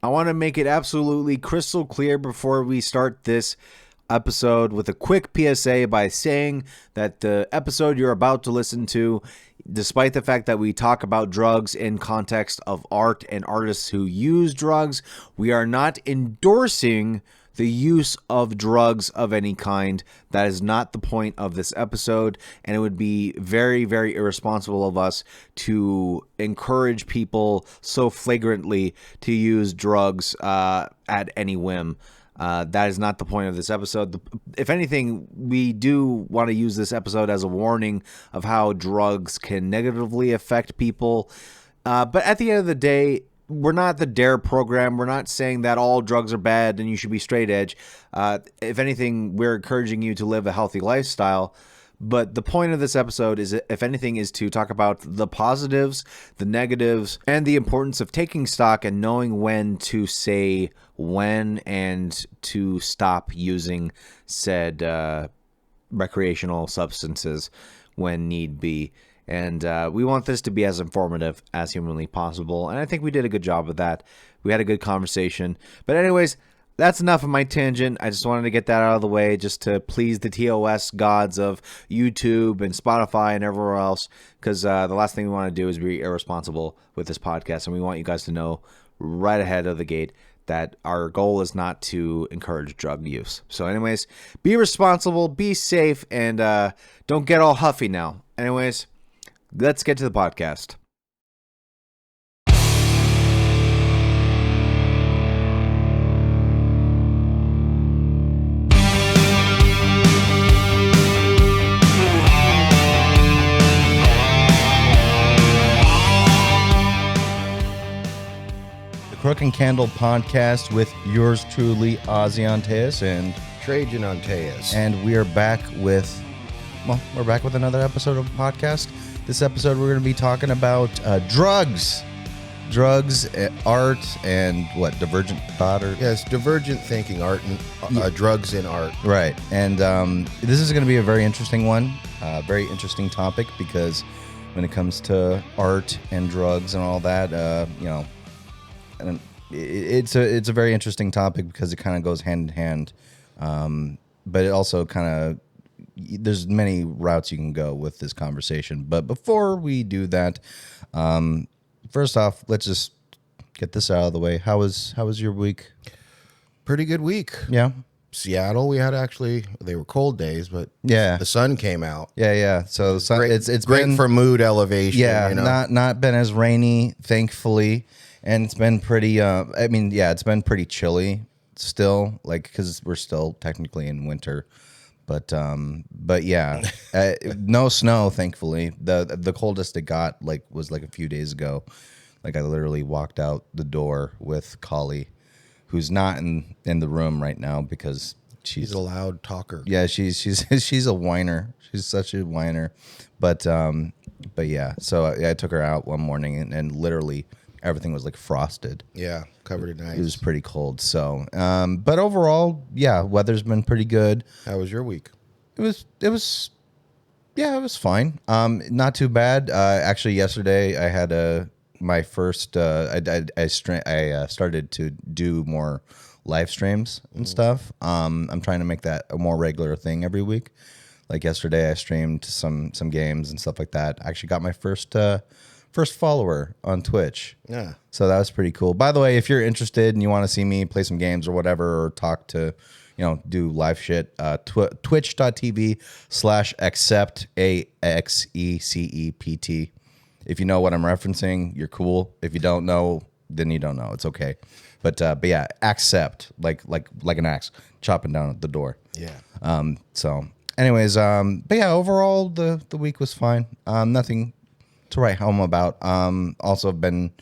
I want to make it absolutely crystal clear before we start this episode with a quick PSA by saying that the episode you're about to listen to, despite the fact that we talk about drugs in context of art and artists who use drugs, we are not endorsing the use of drugs of any kind. That is not the point of this episode, and it would be very, very irresponsible of us to encourage people so flagrantly to use drugs at any whim. That is not the point of this episode. If anything, we do want to use this episode as a warning of how drugs can negatively affect people. But at the end of the day, we're not the DARE program. We're not saying that all drugs are bad and you should be straight edge. If anything, we're encouraging you to live a healthy lifestyle. But the point of this episode is, if anything, is to talk about the positives, the negatives, and the importance of taking stock and knowing when to say when and to stop using said recreational substances when need be. And we want this to be as informative as humanly possible. And I think we did a good job of that. We had a good conversation. But anyways, that's enough of my tangent. I just wanted to get that out of the way just to please the TOS gods of YouTube and Spotify and everywhere else. Because the last thing we want to do is be irresponsible with this podcast. And we want you guys to know right ahead of the gate that our goal is not to encourage drug use. So anyways, be responsible, be safe, and don't get all huffy now. Anyways, let's get to the podcast. The Crooke and Candle podcast with yours truly, Ozzy Osbourne, and Trejen on Tejas. And we are back with, we're back with another episode of the podcast. This episode, we're going to be talking about drugs, art, and what, divergent thought? Yes, divergent thinking, art and drugs in art. Right. And this is going to be a very interesting one, very interesting topic, because when it comes to art and drugs and all that, and it's a very interesting topic because it kind of goes hand in hand, but it also kind of, there's many routes you can go with this conversation. But before we do that, first off, let's just get this out of the way. How was your week? Pretty good week. Yeah. Seattle, we had they were cold days, but yeah, the sun came out. Yeah. So the sun, great, it's great been, for mood elevation. Yeah, you know? not been as rainy, thankfully, and it's been pretty. It's been pretty chilly still, like because we're still technically in winter. But yeah, no snow, thankfully. The coldest it got was a few days ago. Like I literally walked out the door with Collie, who's not in the room right now because she's a loud talker. Yeah, she's a whiner. She's such a whiner. But yeah, so I took her out one morning and literally everything was like frosted. Yeah, covered in ice. It was pretty cold. So, but overall, yeah, weather's been pretty good. How was your week? It was fine. Not too bad. Actually, yesterday I had my first. I started to do more live streams and stuff. I'm trying to make that a more regular thing every week. Like yesterday, I streamed some games and stuff like that. I actually got my first follower on Twitch. Yeah. So that was pretty cool. By the way, if you're interested and you want to see me play some games or whatever, or talk to, do live shit, twitch.tv/accept, AXECEPT. If you know what I'm referencing, you're cool. If you don't know, then you don't know. It's okay. But yeah, accept, like an axe chopping down at the door. Yeah. So anyways, but yeah, overall the week was fine. Nothing to write home about. Also been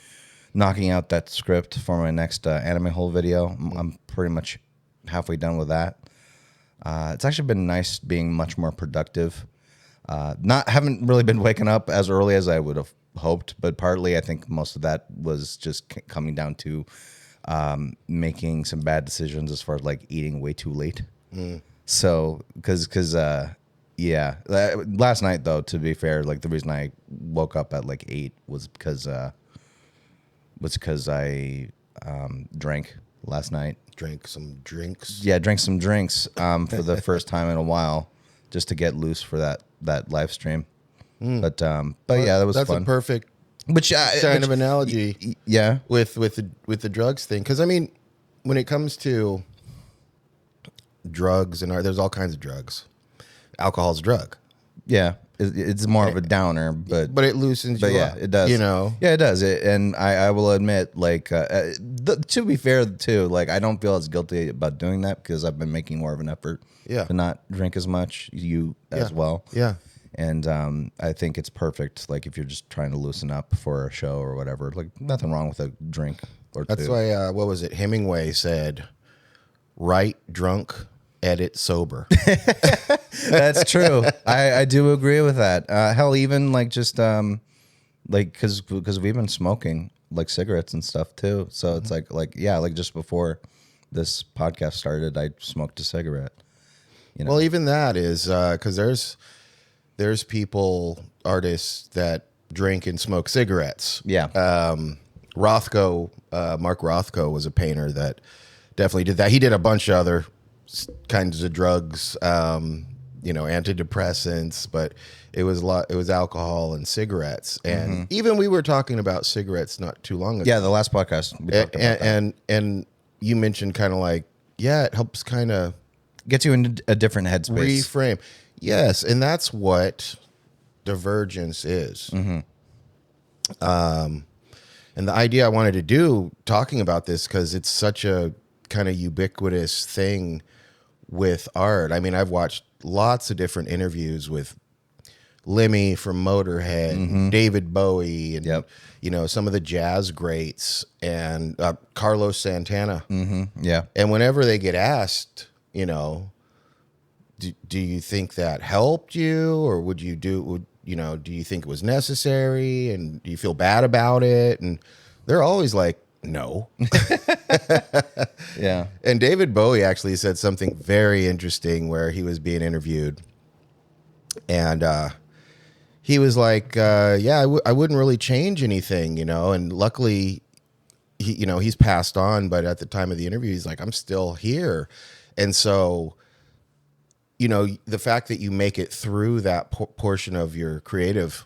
knocking out that script for my next anime hole video. I'm pretty much halfway done with that. It's actually been nice being much more productive. Haven't really been waking up as early as I would have hoped, but partly I think most of that was just coming down to making some bad decisions as far as like eating way too late. So because last night though, to be fair, like the reason I woke up at like 8 was because I drank last night. Drank some drinks. Yeah, drank some drinks for the first time in a while, just to get loose for that live stream. But yeah, that was That's fun. a perfect Which kind of analogy. Yeah, with the drugs thing, because I mean, when it comes to drugs and there's all kinds of drugs. Alcohol's a drug. yeah. It's more of a downer, but it loosens you up. It does. You know? Yeah, it does. And I will admit, like, to be fair, too, like, I don't feel as guilty about doing that because I've been making more of an effort to not drink as much. You as well. Yeah. And I think it's perfect. Like, if you're just trying to loosen up for a show or whatever, like, nothing wrong with a drink or two. That's why, what was it? Hemingway said, write drunk, edit sober. That's true. I do agree with that. Hell, even like just like because we've been smoking like cigarettes and stuff too. So it's like yeah, like just before this podcast started, I smoked a cigarette. You know? Well, even that is because there's people, artists that drink and smoke cigarettes. Yeah. Rothko, Mark Rothko was a painter that definitely did that. He did a bunch of other kinds of drugs, antidepressants, but it was alcohol and cigarettes. And even we were talking about cigarettes not too long ago. Yeah, the last podcast we talked about that. And you mentioned kind of like, yeah, it helps kind of Gets you in a different headspace. reframe. Yes, and that's what divergence is. And the idea I wanted to do talking about this, because it's such a kind of ubiquitous thing with art. I mean, I've watched lots of different interviews with Lemmy from Motorhead, David Bowie, and some of the jazz greats, and Carlos Santana. Yeah. And whenever they get asked, do you think that helped you, or do you think it was necessary, and do you feel bad about it? And they're always like, no. Yeah. And David Bowie actually said something very interesting where he was being interviewed, and he was like, I wouldn't really change anything, and luckily he's passed on, but at the time of the interview, he's like, I'm still here. And so, the fact that you make it through that portion of your creative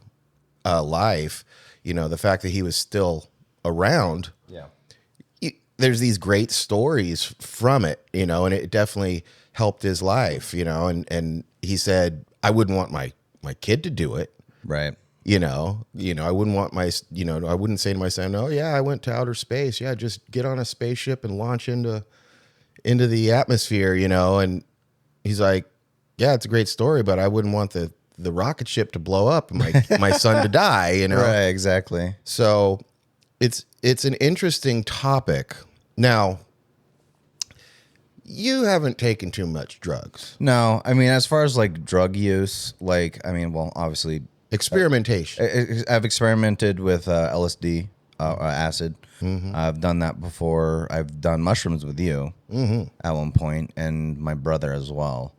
life, the fact that he was still around, there's these great stories from it, and it definitely helped his life, and he said, I wouldn't want my kid to do it. Right. I wouldn't want I wouldn't say to my son, oh yeah, I went to outer space. Yeah. Just get on a spaceship and launch into the atmosphere, and he's like, yeah, it's a great story, but I wouldn't want the rocket ship to blow up and my son to die, Right. Exactly. So it's an interesting topic. Now, you haven't taken too much drugs. No, I mean, as far as like drug use, obviously experimentation. I've experimented with LSD, acid. I've done that before. I've done mushrooms with you at one point, and my brother as well.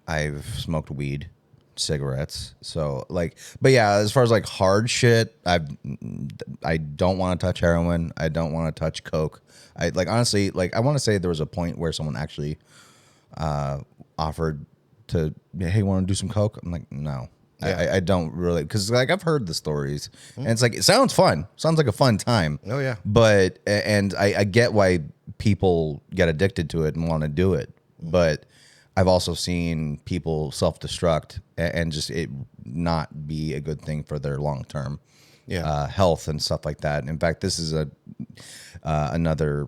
I've smoked weed, cigarettes. So but yeah, as far as like hard shit, I don't want to touch heroin. I don't want to touch coke. Honestly, I want to say there was a point where someone actually offered to, hey, want to do some coke? I'm like, no. Yeah. I don't really, because I've heard the stories, and it's like, it sounds fun. Sounds like a fun time. Oh yeah. But I get why people get addicted to it and want to do it. But I've also seen people self-destruct and just it not be a good thing for their long-term health and stuff like that. In fact, this is another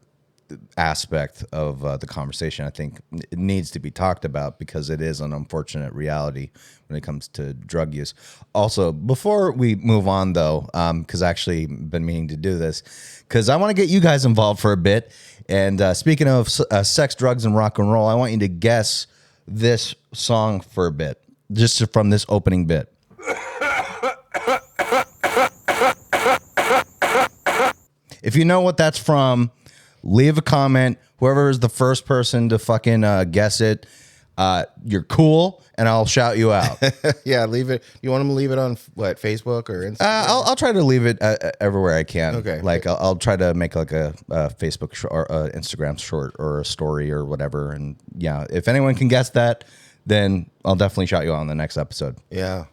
aspect of the conversation I think it needs to be talked about, because it is an unfortunate reality when it comes to drug use. Also, before we move on though, because I actually been meaning to do this, because I want to get you guys involved for a bit. And speaking of sex, drugs, and rock and roll, I want you to guess this song for a bit, just from this opening bit. If you know what that's from, leave a comment. Whoever is the first person to fucking guess it, you're cool, and I'll shout you out. Yeah, leave it. You want them to leave it on what, Facebook or Instagram? I'll try to leave it everywhere I can. Okay. Like I'll try to make like a Facebook or Instagram short or a story or whatever. And yeah, if anyone can guess that, then I'll definitely shout you out on the next episode. Yeah,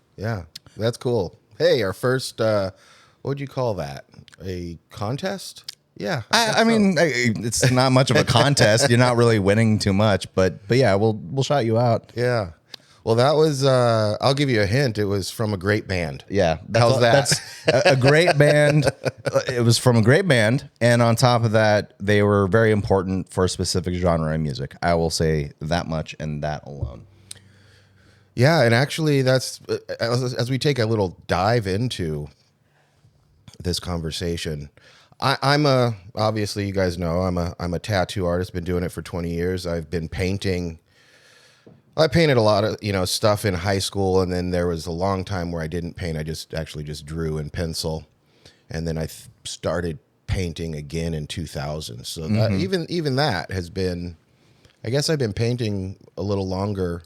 that's cool. Hey, our first, what would you call that? A contest? Yeah. I mean, it's not much of a contest. You're not really winning too much, but yeah, we'll shout you out. Yeah. Well, that was, I'll give you a hint. It was from a great band. Yeah. How's that? That's a great band. It was from a great band. And on top of that, they were very important for a specific genre of music. I will say that much and that alone. Yeah. And actually, that's, as we take a little dive into this conversation, obviously you guys know, I'm a tattoo artist, been doing it for 20 years. I've been painting. I painted a lot of, stuff in high school. And then there was a long time where I didn't paint. I just drew in pencil. And then I started painting again in 2000. So that, even that has been, I guess I've been painting a little longer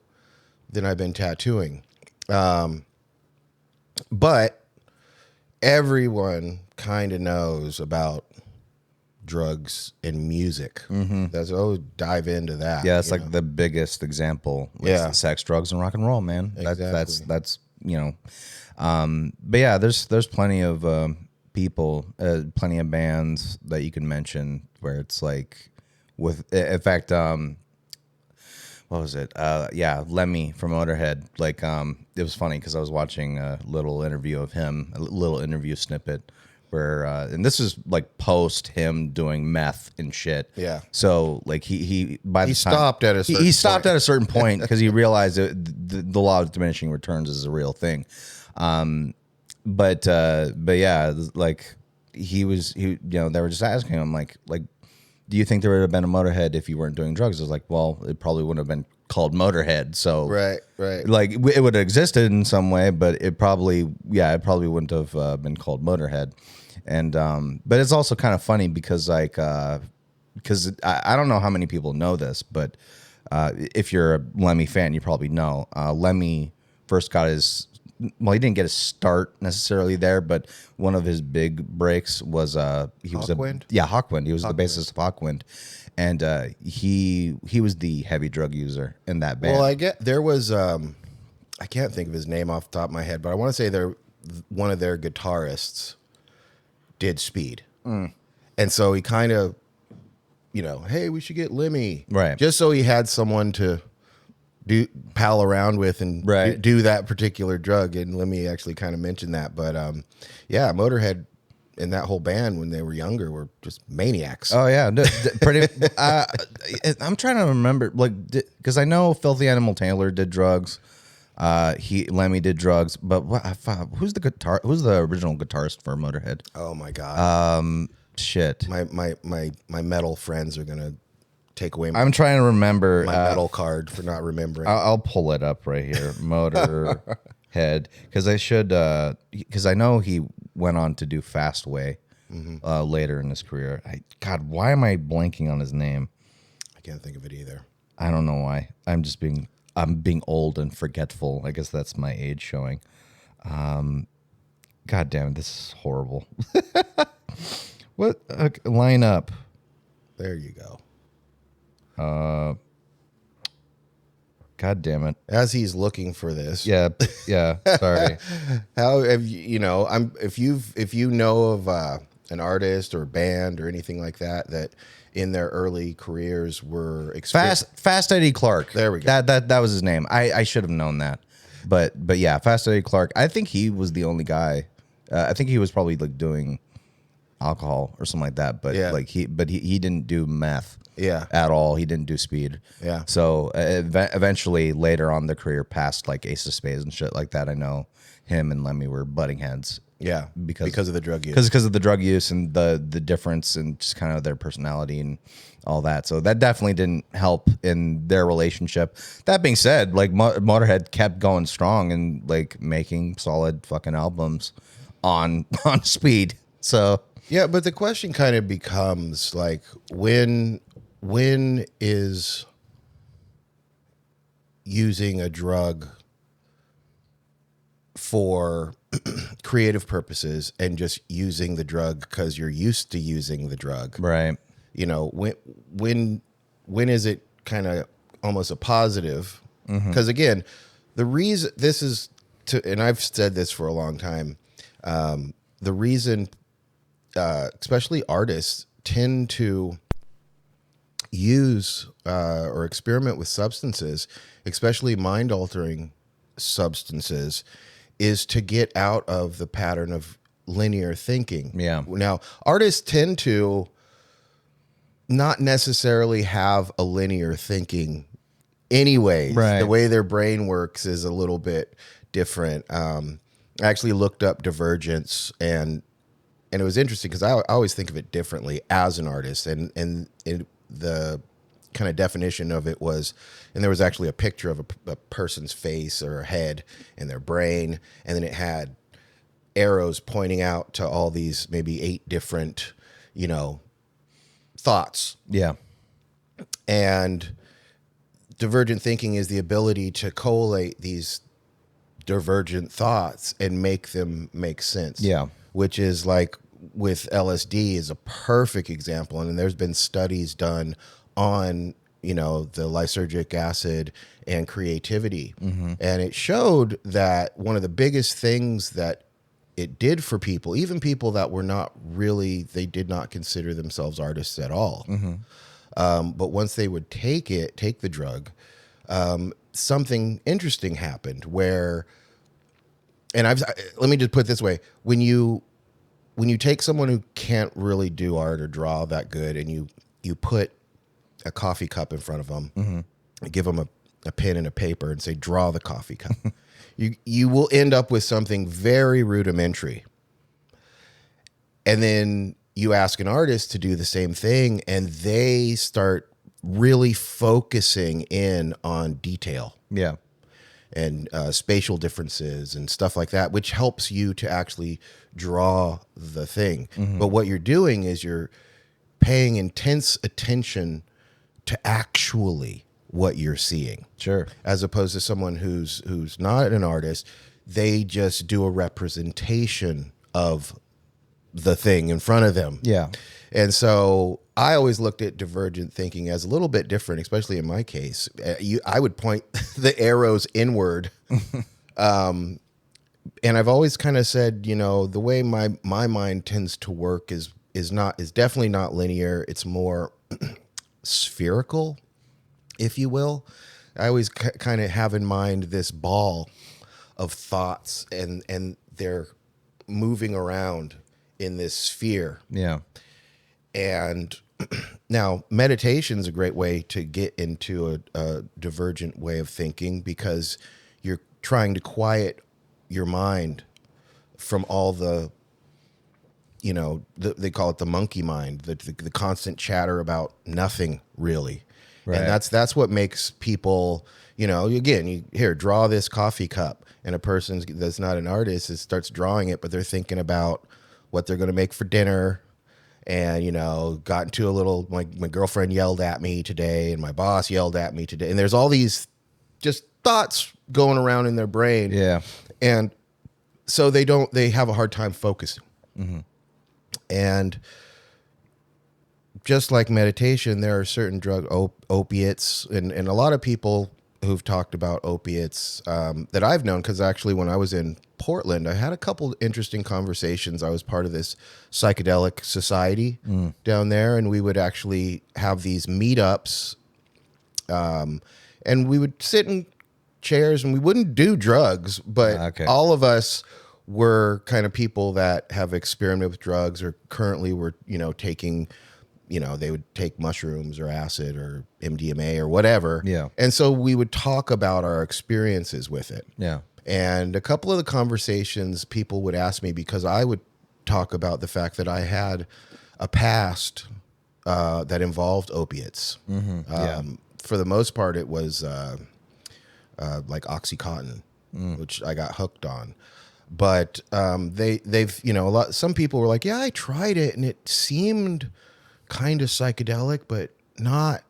than I've been tattooing. But everyone kind of knows about drugs and music. That's dive into that. Yeah, it's like the biggest example. Yeah, sex, drugs, and rock and roll, man. Exactly. That's but yeah, there's plenty of people, plenty of bands that you can mention where it's like, in fact, what was it? Yeah, Lemmy from Motorhead. Like, it was funny because I was watching a little interview of him, a little interview snippet where, and this is like post him doing meth and shit. Yeah. So like he stopped at a certain he stopped point. at a certain point because he realized that the law of diminishing returns is a real thing. But yeah, like they were just asking him like, do you think there would have been a Motorhead if you weren't doing drugs? I was like, well, it probably wouldn't have been called Motorhead. So right. like it would have existed in some way, but it probably wouldn't have been called Motorhead. And but it's also kind of funny because I don't know how many people know this, but if you're a Lemmy fan, you probably know Lemmy first got he didn't get his start necessarily there, but one of his big breaks was Hawkwind? Hawkwind. He was the bassist of Hawkwind, and he was the heavy drug user in that band. Well, there was I can't think of his name off the top of my head, but I want to say one of their guitarists did speed, and so he kind of, hey, we should get Lemmy, right? Just so he had someone to pal around with and do that particular drug. And Lemmy actually kind of mentioned that, but yeah, Motorhead and that whole band when they were younger were just maniacs. Oh yeah, pretty. I'm trying to remember, because I know Filthy Animal Taylor did drugs. Lemmy did drugs, but who's the original guitarist for Motorhead? Oh my god. Shit. My metal friends are gonna take away I'm trying to remember my metal card for not remembering. I'll pull it up right here. Motorhead, because I know he went on to do Fastway later in his career. God, why am I blanking on his name? I can't think of it either. I don't know why. I'm being old and forgetful. I guess that's my age showing. God damn it, this is horrible. What line up? There you go. God damn it. As he's looking for this. Yeah. Sorry. How have if you know of an artist or band or anything like that in their early careers were Fast Eddie Clark. There we go. That was his name. I should have known that. But yeah, Fast Eddie Clark. I think he was the only guy. I think he was probably like doing alcohol or something like that. But yeah. he didn't do meth. Yeah. At all. He didn't do speed. Yeah. So eventually later on the career past like Ace of Spades and shit like that, I know him and Lemmy were butting heads. Yeah. Because of the drug use. Because of the drug use and the difference and just kind of their personality and all that. So that definitely didn't help in their relationship. That being said, like Motorhead kept going strong and like making solid fucking albums on speed. So yeah, but the question kind of becomes like when is using a drug for creative purposes and just using the drug because you're used to using the drug. Right. You know, when is it kind of almost a positive? Because again, the reason this is and I've said this for a long time, the reason, especially artists, tend to use or experiment with substances, especially mind-altering substances, is to get out of the pattern of linear thinking. Yeah. Now, artists tend to not necessarily have a linear thinking anyways. Right. The way their brain works is a little bit different. I actually looked up divergence, and it was interesting because I always think of it differently as an artist, and the kind of definition of it was, and there was actually a picture of a person's face or a head and their brain, and then it had arrows pointing out to all these maybe 8 different, thoughts. Yeah. And divergent thinking is the ability to collate these divergent thoughts and make them make sense. Yeah. Which is like with LSD is a perfect example. And there's been studies done on, the lysergic acid and creativity. And it showed that one of the biggest things that it did for people, even people that were not really, they did not consider themselves artists at all. But once they would take the drug, something interesting happened where, and let me just put it this way. When you take someone who can't really do art or draw that good, and you put a coffee cup in front of them, and give them a pen and a paper and say, draw the coffee cup, you will end up with something very rudimentary. And then you ask an artist to do the same thing, and they start really focusing in on detail. Yeah. And spatial differences and stuff like that, which helps you to actually draw the thing. But what you're doing is you're paying intense attention to actually what you're seeing. Sure. As opposed to someone who's not an artist, they just do a representation of the thing in front of them. Yeah. And so I always looked at divergent thinking as a little bit different, especially in my case. I would point the arrows inward. And I've always kind of said, the way my mind tends to work is definitely not linear. It's more spherical, if you will. I always kind of have in mind this ball of thoughts, and they're moving around in this sphere. Yeah. And now meditation is a great way to get into a divergent way of thinking, because you're trying to quiet your mind from all the, they call it the monkey mind, the constant chatter about nothing really. Right. And that's what makes people, again, here, draw this coffee cup, and a person that's not an artist starts drawing it, but they're thinking about what they're going to make for dinner. And, got into a little, my girlfriend yelled at me today, and my boss yelled at me today. And there's all these just thoughts going around in their brain. Yeah. And so they have a hard time focusing. And just like meditation, there are certain opiates, and a lot of people who've talked about opiates that I've known, because actually when I was in Portland, I had a couple interesting conversations. I was part of this psychedelic society down there, and we would actually have these meetups, and we would sit in chairs, and we wouldn't do drugs, but all of us were kind of people that have experimented with drugs, or currently were, taking, they would take mushrooms or acid or MDMA or whatever. Yeah. And so we would talk about our experiences with it. Yeah. And a couple of the conversations, people would ask me, because I would talk about the fact that I had a past that involved opiates. For the most part, it was like Oxycontin, which I got hooked on. But they've some people were like, yeah, I tried it and it seemed kind of psychedelic, but not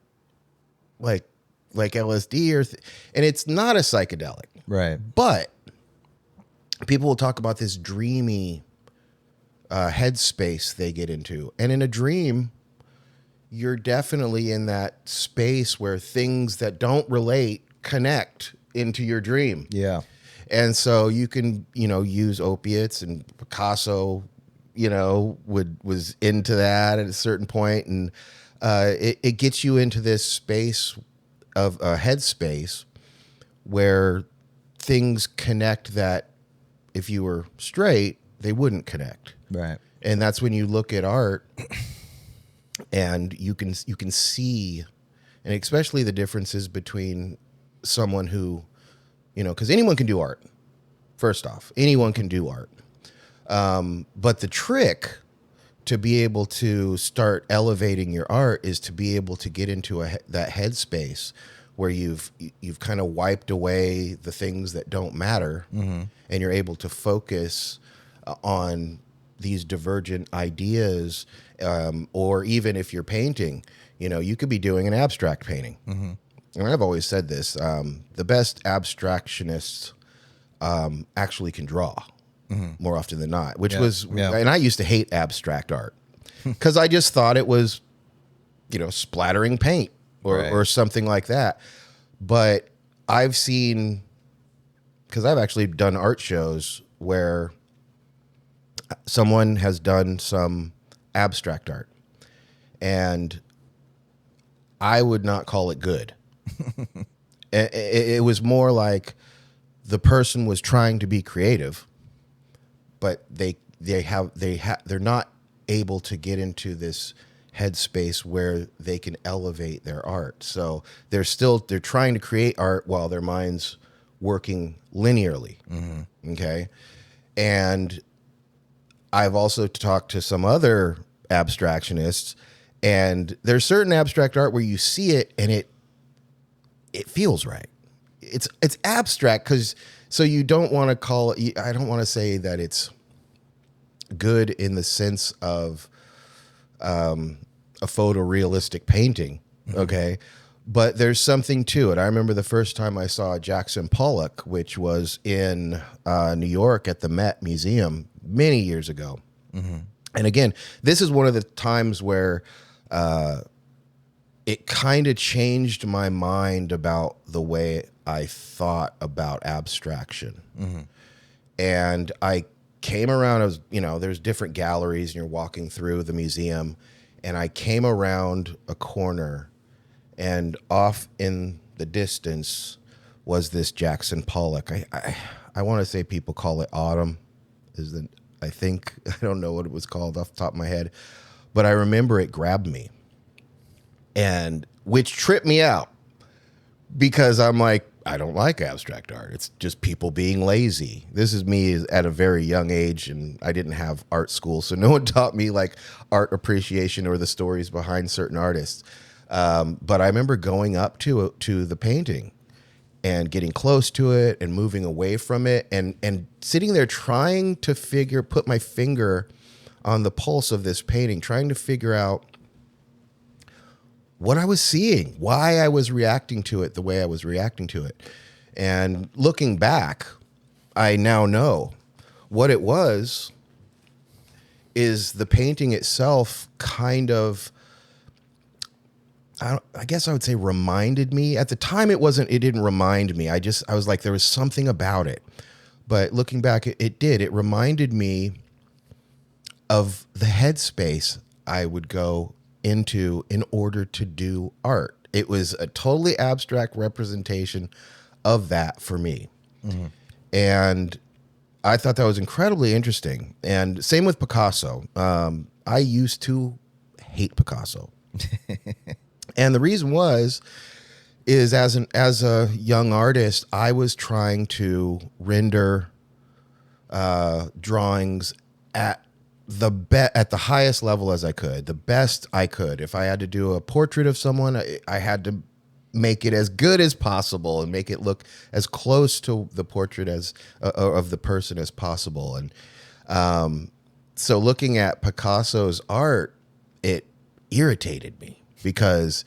like like LSD and it's not a psychedelic. Right. But people will talk about this dreamy headspace they get into. And in a dream, you're definitely in that space where things that don't relate connect into your dream. Yeah. And so you can, use opiates, and Picasso, was into that at a certain point. And it gets you into this space of a headspace where things connect that if you were straight, they wouldn't connect. Right. And that's when you look at art and you can see, and especially the differences between someone who, because anyone can do art. First off, anyone can do art. But the trick to be able to start elevating your art is to be able to get into that headspace where you've kind of wiped away the things that don't matter, and you're able to focus on these divergent ideas, or even if you're painting, you could be doing an abstract painting. And I've always said this, the best abstractionists actually can draw more often than not, and I used to hate abstract art because I just thought it was, splattering paint or something like that. But I've seen, because I've actually done art shows where someone has done some abstract art, and I would not call it good. It was more like the person was trying to be creative, but they're not able to get into this headspace where they can elevate their art. So they're trying to create art while their mind's working linearly. Okay. And I've also talked to some other abstractionists, and there's certain abstract art where you see it and it feels right. It's abstract so you don't want to call it, I don't want to say that it's good in the sense of a photorealistic painting, okay? But there's something to it. I remember the first time I saw Jackson Pollock, which was in New York at the Met Museum many years ago. And again, this is one of the times where it kind of changed my mind about the way I thought about abstraction. And I came around, there's different galleries and you're walking through the museum, and I came around a corner, and off in the distance was this Jackson Pollock. I want to say people call it Autumn. I don't know what it was called off the top of my head, but I remember it grabbed me, and which tripped me out because I'm like, I don't like abstract art. It's just people being lazy. This is me at a very young age, and I didn't have art school, so no one taught me like art appreciation or the stories behind certain artists. But I remember going up to the painting and getting close to it and moving away from it and sitting there trying to put my finger on the pulse of this painting, trying to figure out what I was seeing, why I was reacting to it the way I was reacting to it. And looking back, I now know what it was is the painting itself kind of, I guess I would say reminded me. At the time, it didn't remind me. I was like, there was something about it. But looking back, it did. It reminded me of the headspace I would go into in order to do art. It was a totally abstract representation of that for me. And I thought that was incredibly interesting. And same with Picasso. I used to hate Picasso. And the reason is as a young artist, I was trying to render drawings at the highest level as I could, the best I could. If I had to do a portrait of someone, I had to make it as good as possible and make it look as close to the portrait as of the person as possible. And so looking at Picasso's art, it irritated me because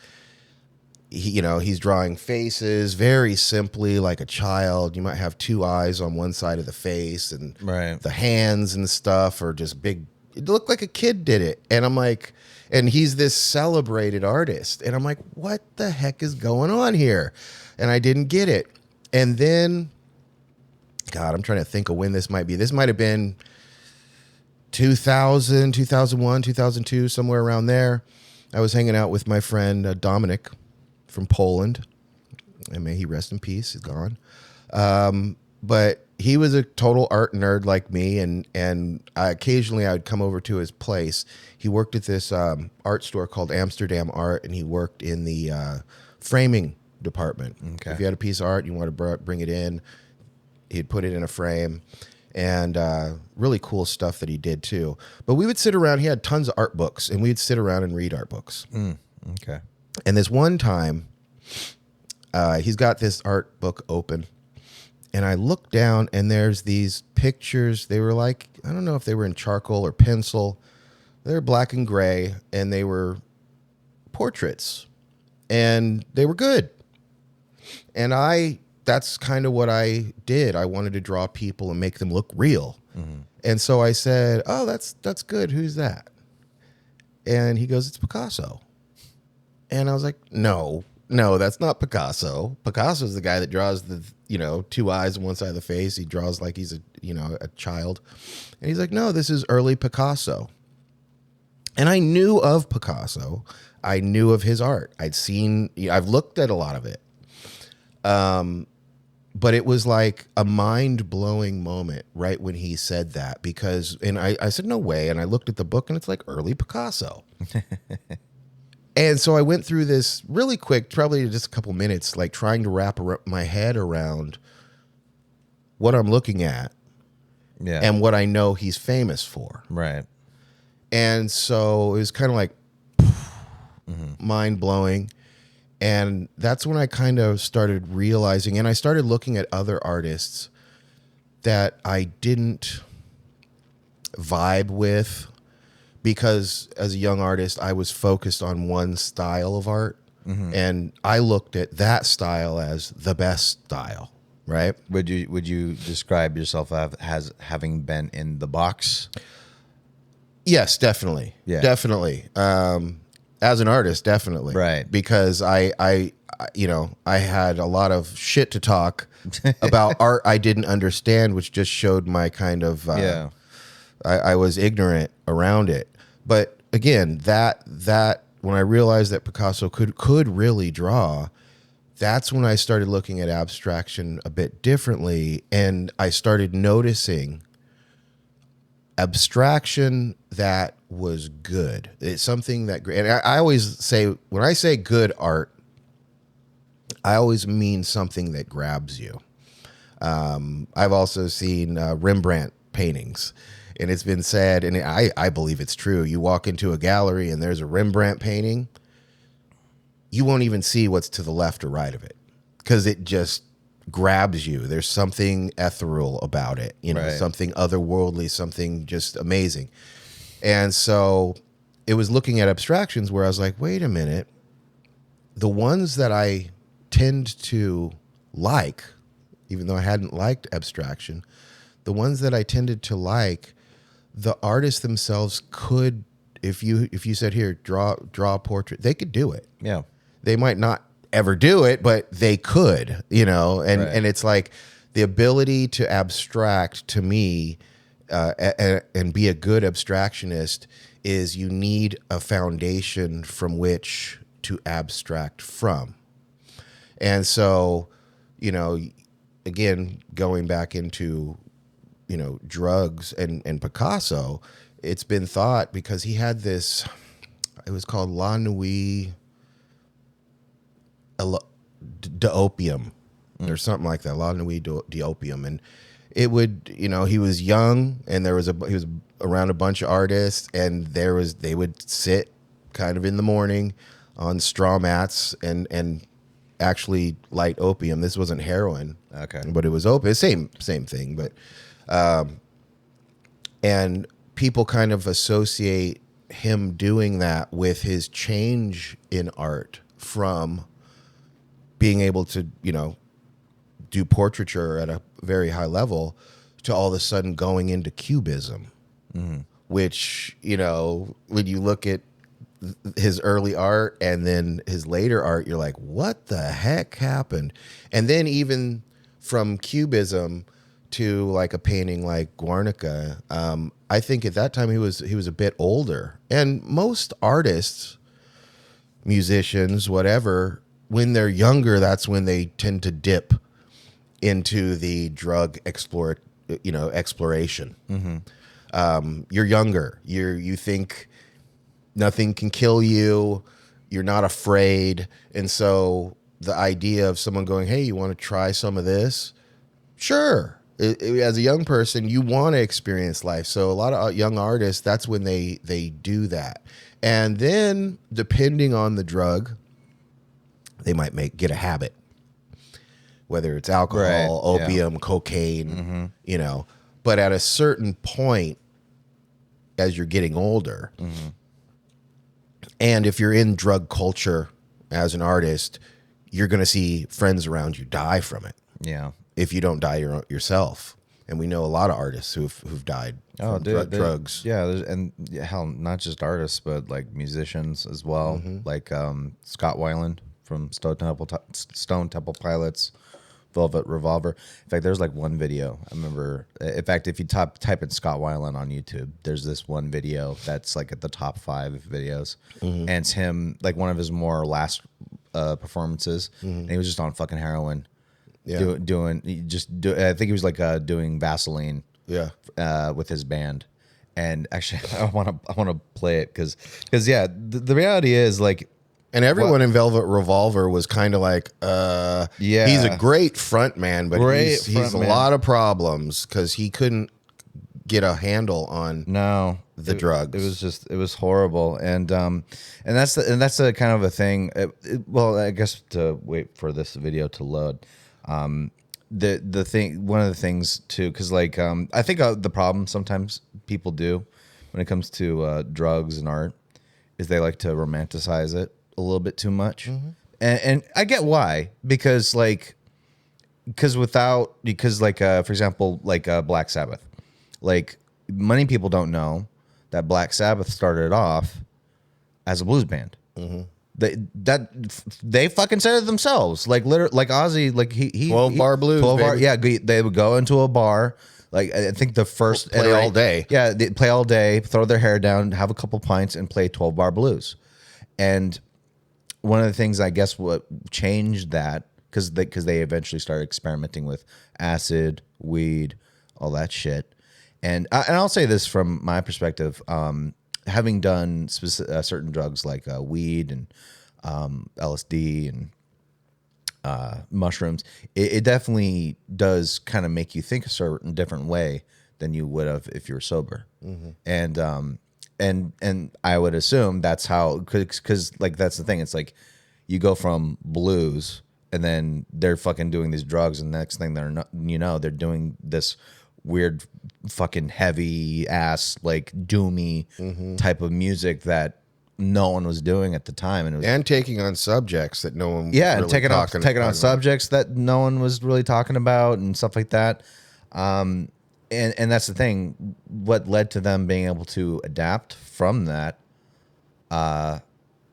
he's drawing faces very simply like a child. You might have two eyes on one side of the face, and Right. the hands and stuff are just big. It looked like a kid did it. And I'm like, and he's this celebrated artist. And I'm like, what the heck is going on here? And I didn't get it. And then, God, I'm trying to think of when this might be. This might have been 2000, 2001, 2002, somewhere around there. I was hanging out with my friend Dominic from Poland. And may he rest in peace. He's gone. But he was a total art nerd like me, and occasionally I would come over to his place. He worked at this art store called Amsterdam Art, and he worked in the framing department. Okay. If you had a piece of art, you wanted to bring it in, he'd put it in a frame, and really cool stuff that he did too. But we would sit around. He had tons of art books, and we'd sit around and read art books. Okay. And this one time, he's got this art book open. And I looked down, and there's these pictures. They were like, I don't know if they were in charcoal or pencil. They're black and gray, and they were portraits. And they were good. And that's kind of what I did. I wanted to draw people and make them look real. Mm-hmm. And so I said, oh, that's good. Who's that? And he goes, it's Picasso. And I was like, no, that's not Picasso. Picasso's the guy that draws the, two eyes on one side of the face. He draws like he's a child. And he's like, no, this is early Picasso. And I knew of Picasso. I knew of his art. I've looked at a lot of it. But it was like a mind-blowing moment right when he said that, and I said, no way. And I looked at the book, and it's like early Picasso. And so I went through this really quick, probably just a couple minutes, like trying to wrap my head around what I'm looking at and what I know he's famous for. Right. And so it was kind of like mind-blowing. And that's when I kind of started realizing, and I started looking at other artists that I didn't vibe with, because as a young artist, I was focused on one style of art. Mm-hmm. And I looked at that style as the best style, right? Would you describe yourself as having been in the box? Yes, definitely. Yeah. Definitely. As an artist, definitely. Right. Because I had a lot of shit to talk about art I didn't understand, which just showed my kind of, I was ignorant around it. But again, that when I realized that Picasso could really draw, that's when I started looking at abstraction a bit differently. And I started noticing abstraction that was good. It's something that, and I always say, when I say good art, I always mean something that grabs you. I've also seen Rembrandt paintings, and it's been said, and I believe it's true. You walk into a gallery and there's a Rembrandt painting, you won't even see what's to the left or right of it, because it just grabs you. There's something ethereal about it, Right. something otherworldly, something just amazing. And so it was looking at abstractions where I was like, wait a minute, the ones that I tend to like, even though I hadn't liked abstraction, the ones that I tended to like, the artists themselves could, if you said, here, draw a portrait, they could do it. Yeah. They might not ever do it, but they could, and Right. and it's like the ability to abstract, to me, and be a good abstractionist, is you need a foundation from which to abstract from. And so, again, going back into, drugs and Picasso, it's been thought, because he had this, it was called La Nuit d'Opium or something like that, La Nuit d'Opium. And it would, he was young, and he was around a bunch of artists, and they would sit kind of in the morning on straw mats and actually light opium. This wasn't heroin, Okay. but it was opium. Same thing, but and people kind of associate him doing that with his change in art from being able to, do portraiture at a very high level to all of a sudden going into cubism, which, when you look at his early art and then his later art, you're like, what the heck happened? And then even from cubism to like a painting like Guernica, I think at that time he was a bit older. And most artists, musicians, whatever, when they're younger, that's when they tend to dip into the drug exploration. You're younger. You think nothing can kill you. You're not afraid. And so the idea of someone going, hey, you want to try some of this? Sure. As a young person, you want to experience life. So a lot of young artists, that's when they do that. And then depending on the drug, they might get a habit, whether it's alcohol, opium, cocaine, But at a certain point, as you're getting older, and if you're in drug culture as an artist, you're going to see friends around you die from it. Yeah. If you don't die yourself. And we know a lot of artists who've died from drugs. Yeah, and hell, not just artists, but like musicians as well. Like Scott Weiland from Stone Temple Pilots, Velvet Revolver. In fact, there's like one video. I remember, in fact, if you type in Scott Weiland on YouTube, there's this one video that's like at the top 5 videos. And it's him, like one of his more last performances. And he was just on fucking heroin. Yeah. I think he was like doing Vaseline. Yeah. With his band, and actually, I want to play it because the reality is like, and everyone in Velvet Revolver was kind of like, he's a great front man, but he's a lot of problems because he couldn't get a handle on the drugs. It was horrible, and that's a kind of a thing. Well, I guess to wait for this video to load. The thing, one of the things too, because like I think the problem sometimes people do when it comes to drugs and art is they like to romanticize it a little bit too much, and I get why, because for example, like Black Sabbath, like many people don't know that Black Sabbath started off as a blues band. They fucking said it themselves, like literally, like Ozzy, like he 12 bar blues, 12 bar, they would go into a bar, like I think the first play all day, they play all day, throw their hair down, have a couple pints, and play 12 bar blues. And one of the things I guess what changed that, because they eventually started experimenting with acid, weed, all that shit, and I'll say this from my perspective. Having done certain drugs like weed and LSD and mushrooms, it definitely does kind of make you think a certain different way than you would have if you were sober. And I would assume that's how, because like that's the thing. It's like you go from blues and then they're fucking doing these drugs, and the next thing they're doing this weird fucking heavy ass like doomy type of music that no one was doing at the time, and taking on subjects that no one was really taking on subjects that no one was really talking about and stuff like that. And that's the thing. What led to them being able to adapt from that,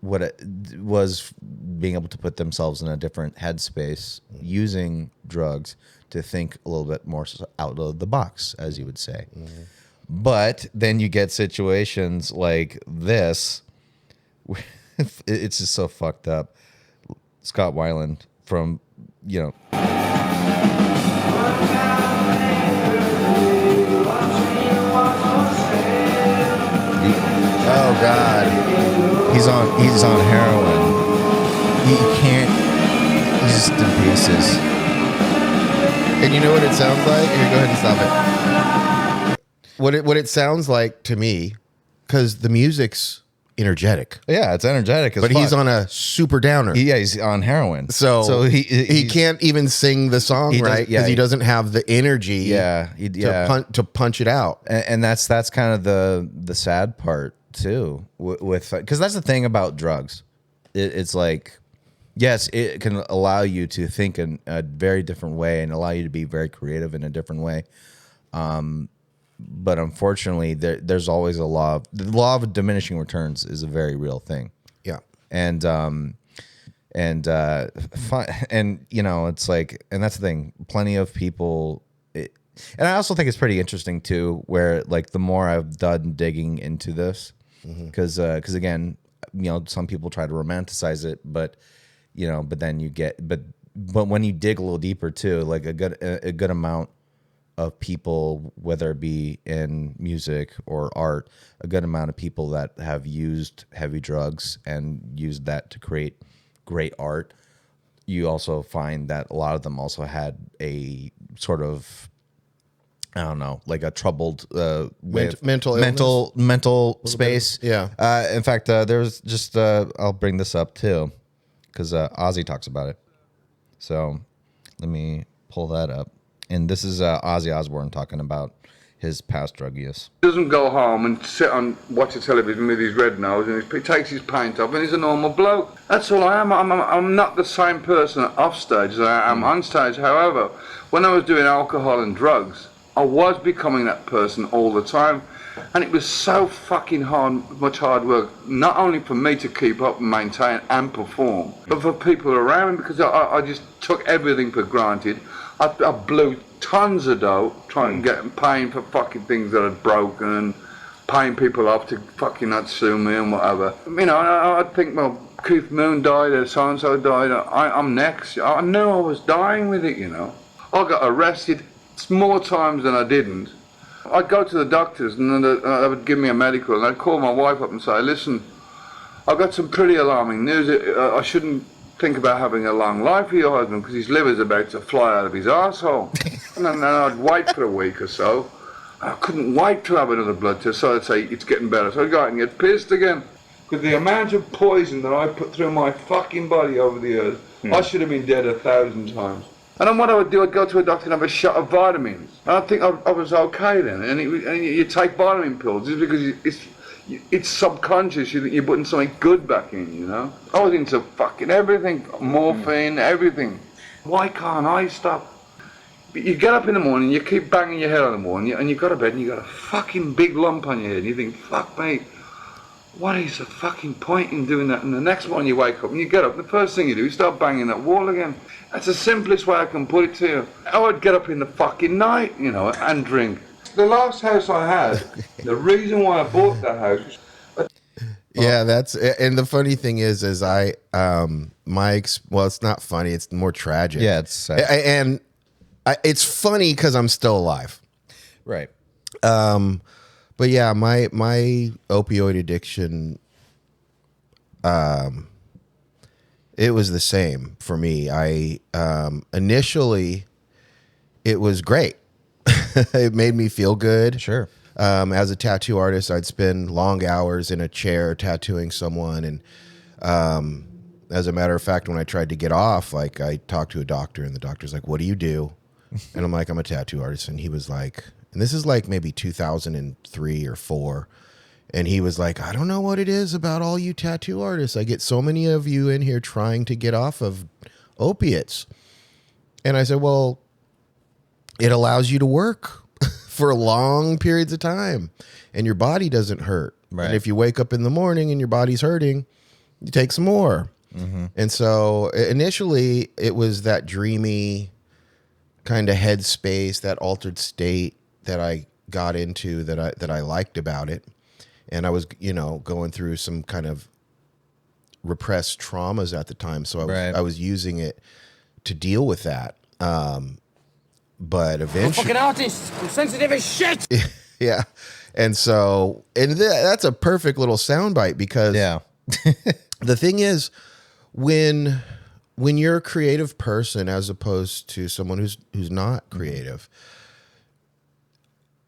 what it was being able to put themselves in a different headspace using drugs to think a little bit more out of the box, as you would say. But then you get situations like this. It's just so fucked up. Scott Weiland from, Oh God. He's on heroin. He can't, he's just in pieces. And you know what it sounds like? Here, go ahead and stop it. What it sounds like to me, because the music's energetic. Yeah, it's energetic as but fuck. He's on a super downer. He's on heroin. So he can't even sing the song right because he doesn't have the energy to punch it out. And that's kind of the sad part too, with because that's the thing about drugs. It's like, Yes, it can allow you to think in a very different way and allow you to be very creative in a different way. But unfortunately, there's always the law of diminishing returns is a very real thing. Yeah. And and you know, it's like, and that's the thing. Plenty of people, and I also think it's pretty interesting too, where like the more I've done digging into this, because again, you know, some people try to romanticize it, but you know, but then you get, but when you dig a little deeper too, like a good amount of people, whether it be in music or art, a good amount of people that have used heavy drugs and used that to create great art. You also find that a lot of them also had a sort of, I don't know, like a troubled mental space. Yeah. In fact, there's just I'll bring this up too, because Ozzy talks about it. So let me pull that up. And this is Ozzy Osbourne talking about his past drug use. He doesn't go home and sit and watch the television with his red nose and he takes his paint off and he's a normal bloke. That's all I am. I'm not the same person off stage as I am on stage. However, when I was doing alcohol and drugs, I was becoming that person all the time. And it was so fucking much hard work, not only for me to keep up and maintain and perform, but for people around me, because I just took everything for granted. I blew tons of dough trying to get paying for fucking things that had broken and paying people off to fucking not sue me and whatever. You know, I'd think, well, Keith Moon died or so-and-so died, I'm next. I knew I was dying with it, you know. I got arrested more times than I didn't. I'd go to the doctors and they would give me a medical and I'd call my wife up and say, listen, I've got some pretty alarming news. I shouldn't think about having a long life for your husband because his liver's about to fly out of his arsehole. And then I'd wait for a week or so. I couldn't wait to have another blood test, so I'd say it's getting better. So I'd go out and get pissed again. With the amount of poison that I put through my fucking body over the years, I should have been dead 1,000 times. And then what I would do, I'd go to a doctor and have a shot of vitamins. And I'd think I was okay then. And you take vitamin pills just because it's subconscious. You think you're putting something good back in, you know? I was into fucking everything, morphine, everything. Why can't I stop? But you get up in the morning, you keep banging your head on the morning, and you go to bed and you got a fucking big lump on your head. And you think, fuck me, what is the fucking point in doing that? And the next morning you wake up and you get up, the first thing you do is start banging that wall again. That's the simplest way I can put it to you. I would get up in the fucking night, you know, and drink. The last house I had, the reason why I bought that house was... Yeah, that's, and the funny thing is well, it's not funny, it's more tragic. Yeah, it's sad. And it's funny because I'm still alive. Right. But yeah, my opioid addiction, it was the same for me. I initially, it was great. It made me feel good. Sure. As a tattoo artist, I'd spend long hours in a chair tattooing someone. And as a matter of fact, when I tried to get off, like I talked to a doctor and the doctor's like, what do you do? And I'm like, I'm a tattoo artist. And he was like, and this is like maybe 2003 or 4. And he was like, I don't know what it is about all you tattoo artists. I get so many of you in here trying to get off of opiates. And I said, well, it allows you to work for long periods of time and your body doesn't hurt. Right. And if you wake up in the morning and your body's hurting, you take some more. Mm-hmm. And so initially it was that dreamy kind of headspace, that altered state that I got into that I liked about it. And I was, you know, going through some kind of repressed traumas at the time. So I was using it to deal with that. But eventually... I'm a fucking artist. I'm sensitive as shit. Yeah. And so, that's a perfect little soundbite because the thing is, when you're a creative person as opposed to someone who's not creative,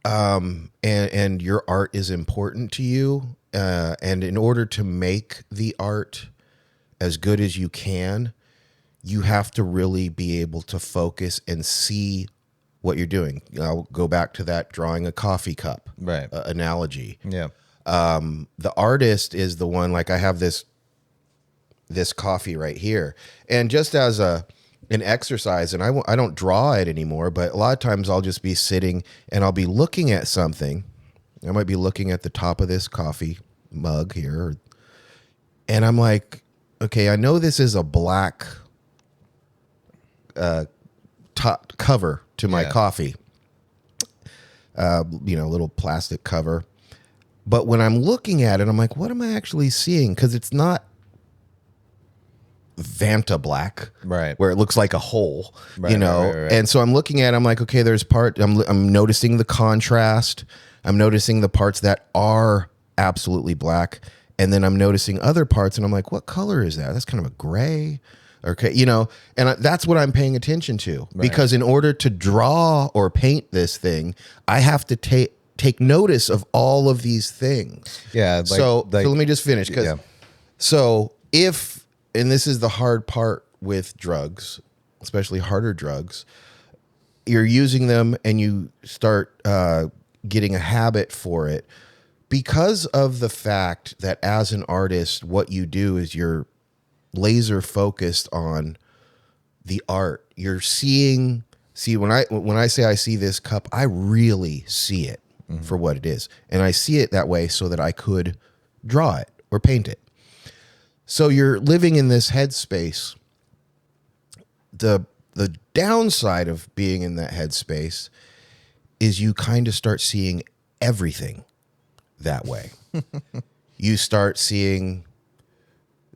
and your art is important to you, and in order to make the art as good as you can, you have to really be able to focus and see what you're doing. I'll go back to that drawing a coffee cup analogy. Yeah. The artist is the one, like I have this this coffee right here. And just as an exercise, and I don't draw it anymore, but a lot of times I'll just be sitting and I'll be looking at something. I might be looking at the top of this coffee mug here, and I'm like, okay, I know this is a black top cover to my coffee, little plastic cover. But when I'm looking at it, I'm like, what am I actually seeing? Because it's not Vanta black, right, where it looks like a hole, right. And so I'm looking at it, I'm like, okay, there's I'm noticing the contrast. I'm noticing the parts that are absolutely black, and then I'm noticing other parts, and I'm like, what color is that? That's kind of a gray. Okay, that's what I'm paying attention to, because in order to draw or paint this thing, I have to take notice of all of these things. Yeah. So let me just finish. So if, and this is the hard part with drugs, especially harder drugs, you're using them and you start getting a habit for it, because of the fact that as an artist, what you do is you're laser focused on the art. You're see when I say I see this cup, I really see it for what it is. And I see it that way so that I could draw it or paint it. So you're living in this headspace. The downside of being in that headspace is you kind of start seeing everything that way. You start seeing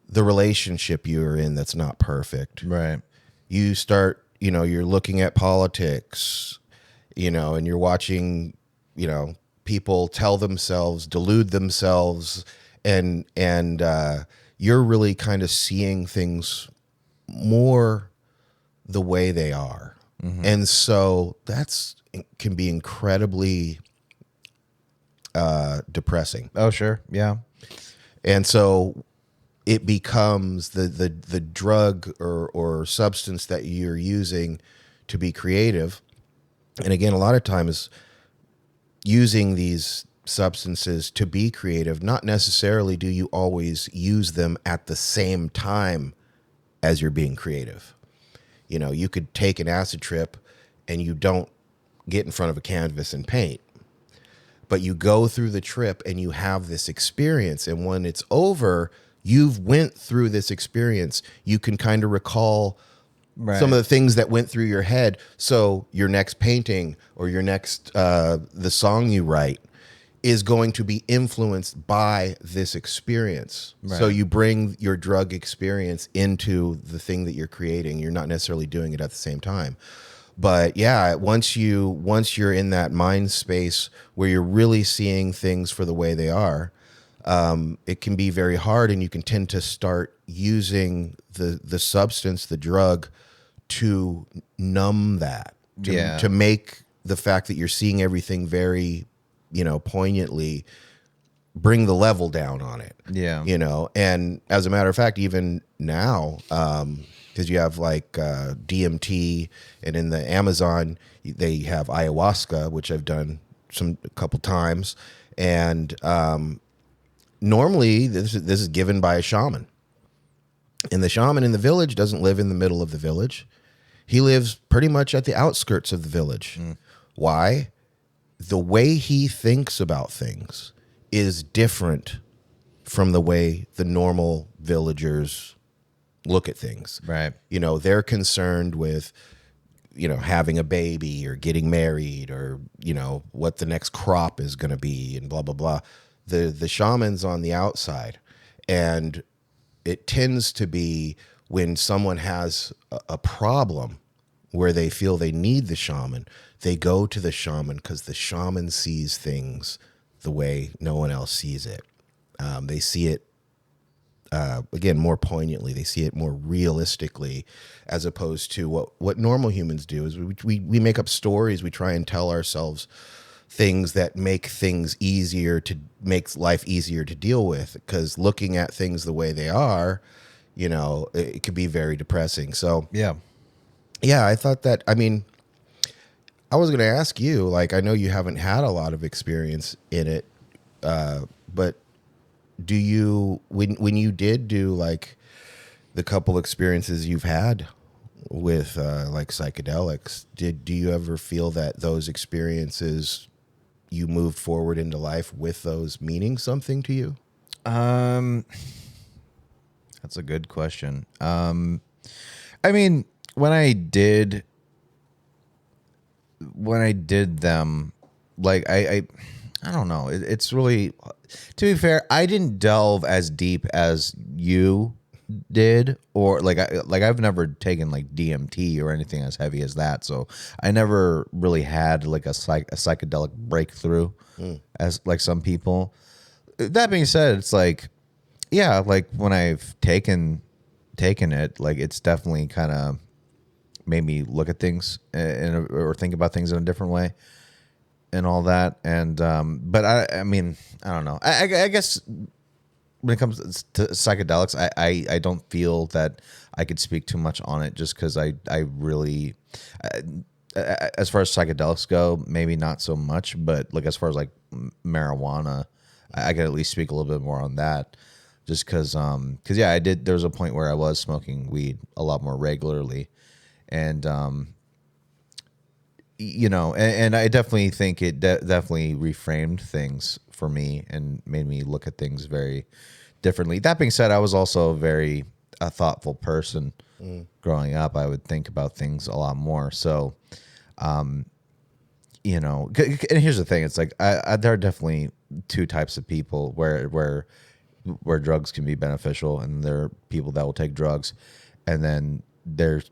the relationship you're in that's not perfect. Right. You start, you're looking at politics, and you're watching, people delude themselves, and you're really kind of seeing things more the way they are. Mm-hmm. And so can be incredibly depressing. Oh, sure. Yeah. And so it becomes the drug or substance that you're using to be creative. And again, a lot of times using these substances to be creative, not necessarily do you always use them at the same time as you're being creative. You could take an acid trip and you don't get in front of a canvas and paint, but you go through the trip and you have this experience. And when it's over, you've went through this experience. You can kind of recall some of the things that went through your head. So your next painting or your next, the song you write is going to be influenced by this experience. Right. So you bring your drug experience into the thing that you're creating. You're not necessarily doing it at the same time. But yeah, once you're in that mind space where you're really seeing things for the way they are, it can be very hard, and you can tend to start using the substance, the drug, to numb that, to make the fact that you're seeing everything very, poignantly, bring the level down on it. Yeah. And as a matter of fact, even now, because you have like DMT, and in the Amazon, they have ayahuasca, which I've done a couple times. And normally this is given by a shaman. And the shaman in the village doesn't live in the middle of the village. He lives pretty much at the outskirts of the village. Why? The way he thinks about things is different from the way the normal villagers look at things. Right. They're concerned with, having a baby or getting married or, what the next crop is going to be and blah, blah, blah. The shaman's on the outside, and it tends to be when someone has a problem where they feel they need the shaman, they go to the shaman because the shaman sees things the way no one else sees it. They see it, again, more poignantly. They see it more realistically, as opposed to what normal humans do is we make up stories. We try and tell ourselves things that make life easier to deal with, because looking at things the way they are, it could be very depressing. So yeah, I thought that, I was going to ask you, like, I know you haven't had a lot of experience in it, but do you, when you did do like the couple experiences you've had with like psychedelics, do you ever feel that those experiences you moved forward into life with those meaning something to you? That's a good question. I mean, when I did them, like I don't know. It's really, to be fair, I didn't delve as deep as you did, or like I've never taken like DMT or anything as heavy as that, so I never really had like a psychedelic breakthrough as like some people. That being said, it's like, yeah, like when I've taken it, like it's definitely kind of made me look at things or think about things in a different way and all that. And but I mean, I don't know. I guess when it comes to psychedelics, I don't feel that I could speak too much on it, just because I really, as far as psychedelics go, maybe not so much, but like as far as like marijuana, I could at least speak a little bit more on that, just because yeah, I did. There was a point where I was smoking weed a lot more regularly, and you know, and I definitely think it definitely reframed things for me and made me look at things very differently. That being said, I was also a thoughtful person growing up. I would think about things a lot more. So, you know, and here's the thing: it's like there are definitely two types of people where drugs can be beneficial, and there are people that will take drugs, and then they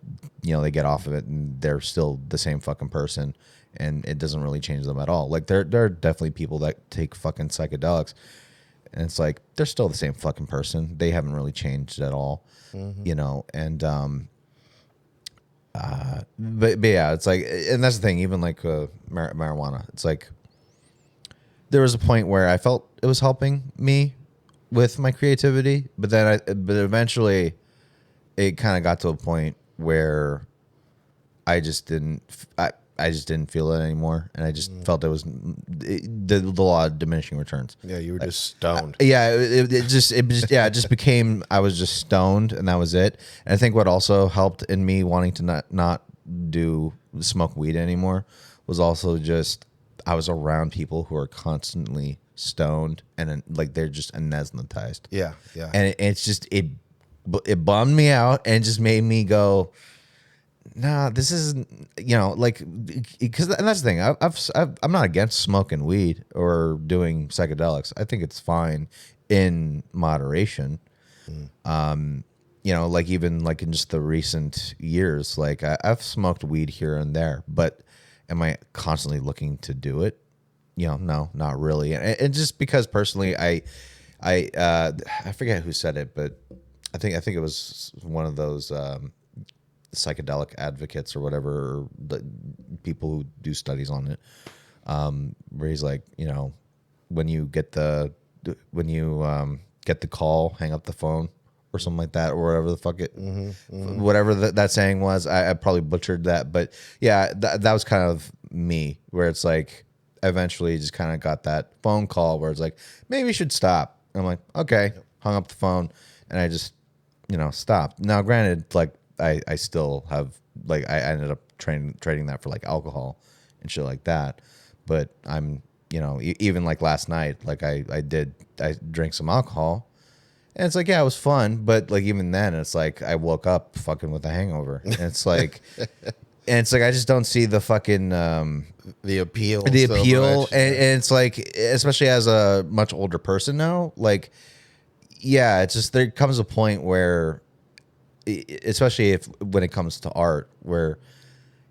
get off of it and they're still the same fucking person, and it doesn't really change them at all. Like there are definitely people that take fucking psychedelics, and it's like they're still the same fucking person. They haven't really changed at all, you know. And but yeah, it's like, and that's the thing. Even like marijuana, it's like there was a point where I felt it was helping me with my creativity, but eventually it kind of got to a point where I just didn't feel it anymore, and I just felt it was the law of diminishing returns. Yeah, you were just stoned. It just became, I was just stoned, and that was it. And I think what also helped in me wanting to not smoke weed anymore was also just I was around people who are constantly stoned, and like they're just anesthetized. Yeah. And it's just it bummed me out and just made me go, nah, this isn't, you know, like, because, and that's the thing. I'm not against smoking weed or doing psychedelics. I think it's fine in moderation. You know, like even like in just the recent years, like I've smoked weed here and there, but am I constantly looking to do it? You know, no, not really. And just because personally, I forget who said it, but I think it was one of those psychedelic advocates or whatever, or the people who do studies on it, where he's like, you know, when you get the call, hang up the phone or something like that, or whatever the fuck whatever that saying was. I probably butchered that, but yeah, that was kind of me, where it's like eventually just kind of got that phone call where it's like, maybe you should stop. And I'm like, okay, hung up the phone, and I just, you know, stopped. Now, granted, like I still have, like, I ended up trading that for like alcohol and shit like that. But I'm, you know, even like last night, like I drank some alcohol, and it's like, yeah, it was fun. But like even then, it's like I woke up fucking with a hangover, and it's like, I just don't see the fucking the appeal, and it's like, especially as a much older person now, like, yeah, it's just there comes a point where, especially when it comes to art, where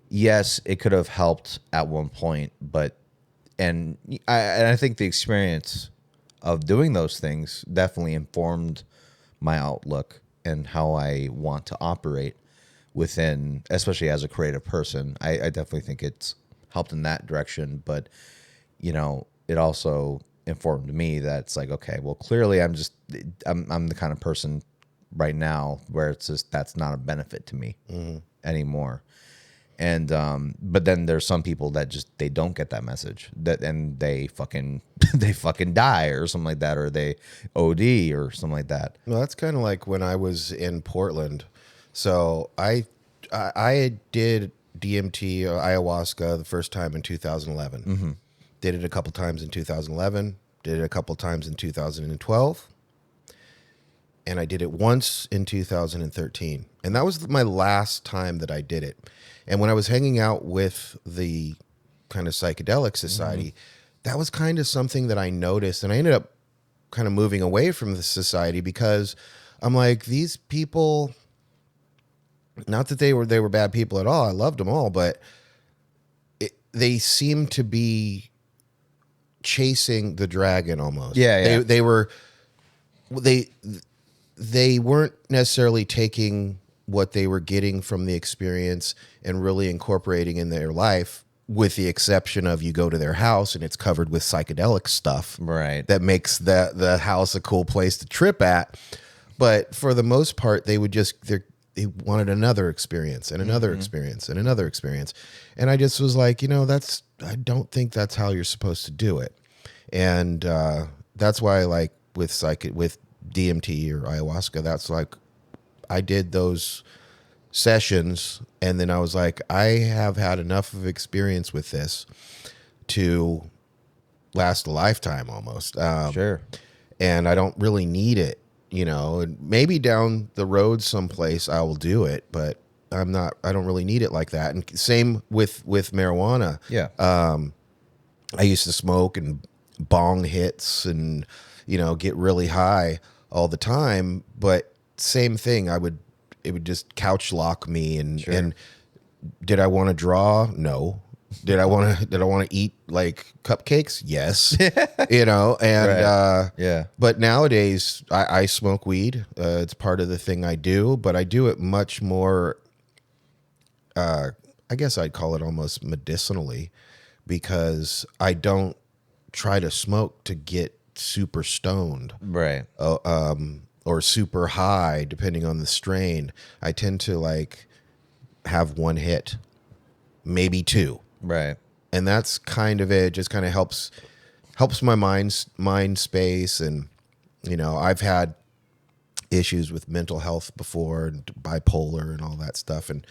yes, it could have helped at one point, but and I think the experience of doing those things definitely informed my outlook and how I want to operate within, especially as a creative person. I definitely think it's helped in that direction, but you know, it also informed me that it's like, okay, well, clearly I'm the kind of person right now where it's just, that's not a benefit to me anymore. And but then there's some people that just they don't get that message and they fucking die or something like that, or they OD or something like that. Well, that's kind of like when I was in Portland. So I did DMT or ayahuasca the first time in 2011. Mm-hmm. Did it a couple times in 2011. Did it a couple times in 2012. And I did it once in 2013. And that was my last time that I did it. And when I was hanging out with the kind of psychedelic society, that was kind of something that I noticed. And I ended up kind of moving away from the society because I'm like, these people, not that they were bad people at all. I loved them all, but they seemed to be chasing the dragon almost. Yeah. They weren't necessarily taking what they were getting from the experience and really incorporating in their life, with the exception of you go to their house and it's covered with psychedelic stuff. Right. That makes the house a cool place to trip at. But for the most part, they wanted another experience and another experience and another experience. And I just was like, I don't think that's how you're supposed to do it. And that's why, like, with DMT or ayahuasca, that's like, I did those sessions and then I was like, I have had enough of experience with this to last a lifetime almost. Sure. And I don't really need it, and maybe down the road someplace I will do it, but I don't really need it like that. And same with marijuana. Yeah. I used to smoke and bong hits and, get really high all the time, but same thing. It would just couch lock me and, Sure. and did I want to draw? No. Did I want to eat like cupcakes? Yes. Yeah. But nowadays I smoke weed. It's part of the thing I do, but I do it much more, I guess I'd call it almost medicinally, because I don't try to smoke to get super stoned. Right. Or super high, depending on the strain. I tend to like have one hit, maybe two. Right. And that's kind of it. Just kind of helps my mind space. And, I've had issues with mental health before, and bipolar and all that stuff. And,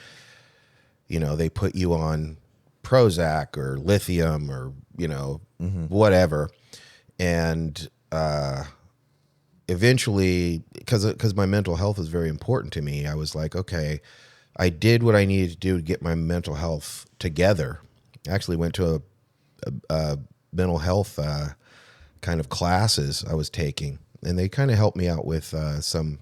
they put you on Prozac or lithium or, whatever. And, eventually, because my mental health is very important to me, I was like, okay, I did what I needed to do to get my mental health together. I actually went to a mental health kind of classes I was taking, and they kind of helped me out with some,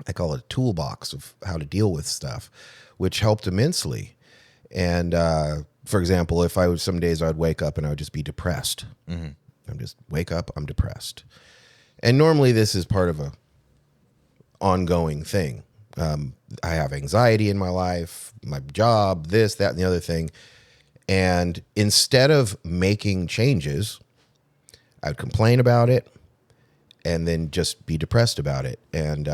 I call it a toolbox of how to deal with stuff, which helped immensely. And for example, some days I'd wake up and I would just be depressed. I'd just wake up, I'm depressed. And normally this is part of a ongoing thing. I have anxiety in my life, my job, this, that, and the other thing. And instead of making changes, I'd complain about it and then just be depressed about it. And,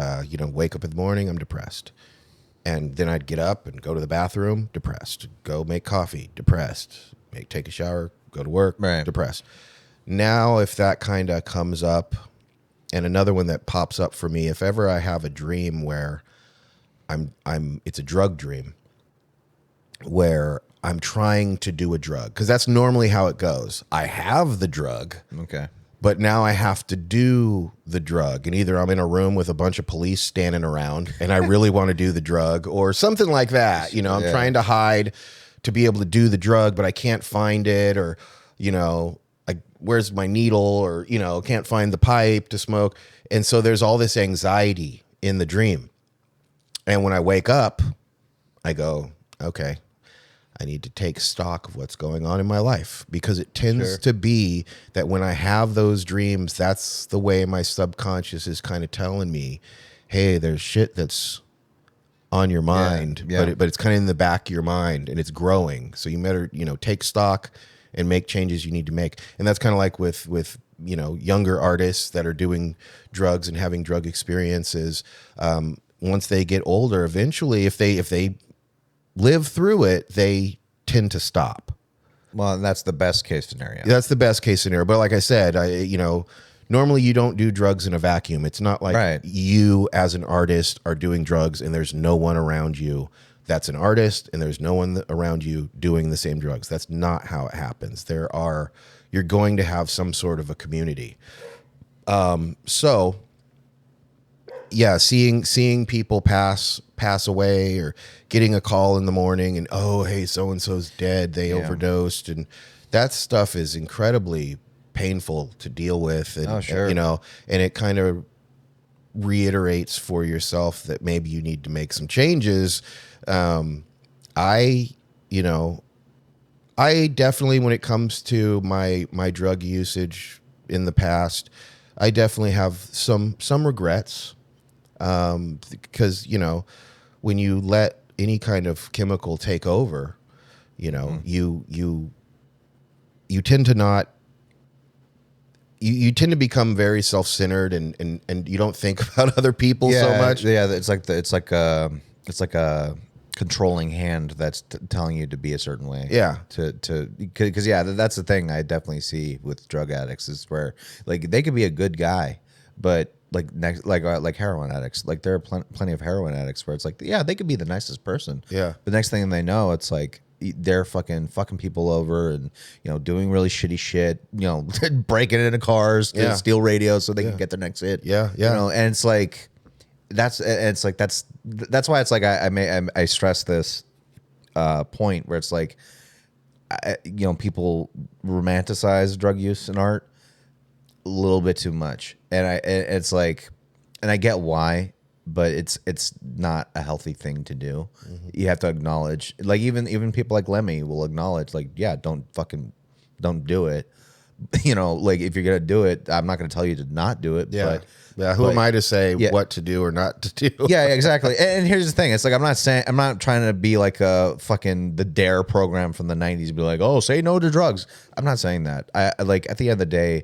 wake up in the morning, I'm depressed. And then I'd get up and go to the bathroom, depressed. Go make coffee, depressed. Take a shower, go to work, right. Depressed. Now, if that kind of comes up, and another one that pops up for me, if ever I have a dream where it's a drug dream, where I'm trying to do a drug, because that's normally how it goes. I have the drug, Okay. but now I have to do the drug, and either I'm in a room with a bunch of police standing around, and I really want to do the drug, or something like that. I'm trying to hide to be able to do the drug, but I can't find it, or where's my needle, or can't find the pipe to smoke. And so there's all this anxiety in the dream. And when I wake up, I go, okay, I need to take stock of what's going on in my life, because it tends to be that when I have those dreams, that's the way my subconscious is kind of telling me, hey, there's shit that's on your mind, but it's kind of in the back of your mind and it's growing. So you better, take stock and make changes you need to make. And that's kind of like with younger artists that are doing drugs and having drug experiences. Once they get older, eventually, if they live through it, they tend to stop. Well, that's the best case scenario. That's the best case scenario. But like I said, normally you don't do drugs in a vacuum. It's not like you as an artist are doing drugs and there's no one around you that's an artist and there's no one around you doing the same drugs. That's not how it happens. You're going to have some sort of a community. So yeah, seeing people pass away or getting a call in the morning and, oh, hey, so-and-so's dead. They overdosed. And that stuff is incredibly painful to deal with. And, and it kind of reiterates for yourself that maybe you need to make some changes. I definitely, when it comes to my drug usage in the past, I definitely have some regrets. Because, when you let any kind of chemical take over, you tend to not, you tend to become very self-centered and you don't think about other people so much. Yeah. It's like a controlling hand that's telling you to be a certain way. Yeah. Because that's the thing I definitely see with drug addicts is where like they could be a good guy, but like heroin addicts, like there are plenty of heroin addicts where it's like, yeah, they could be the nicest person. Yeah. The next thing they know, it's like they're fucking people over and, doing really shitty shit, breaking into cars to steal radios so they can get their next hit. Yeah. Yeah. And it's like, that's why it's like, I stress this point where it's like, people romanticize drug use in art a little bit too much, and it's like, and I get why, but it's not a healthy thing to do. Mm-hmm. You have to acknowledge, like even people like Lemmy will acknowledge, like, yeah, don't do it. Like if you're gonna do it, I'm not gonna tell you to not do it. Yeah. Who am I to say what to do or not to do? Yeah, exactly. And here's the thing: it's like I'm not trying to be like a fucking the Dare program from the '90s. Be like, oh, say no to drugs. I'm not saying that. I like at the end of the day,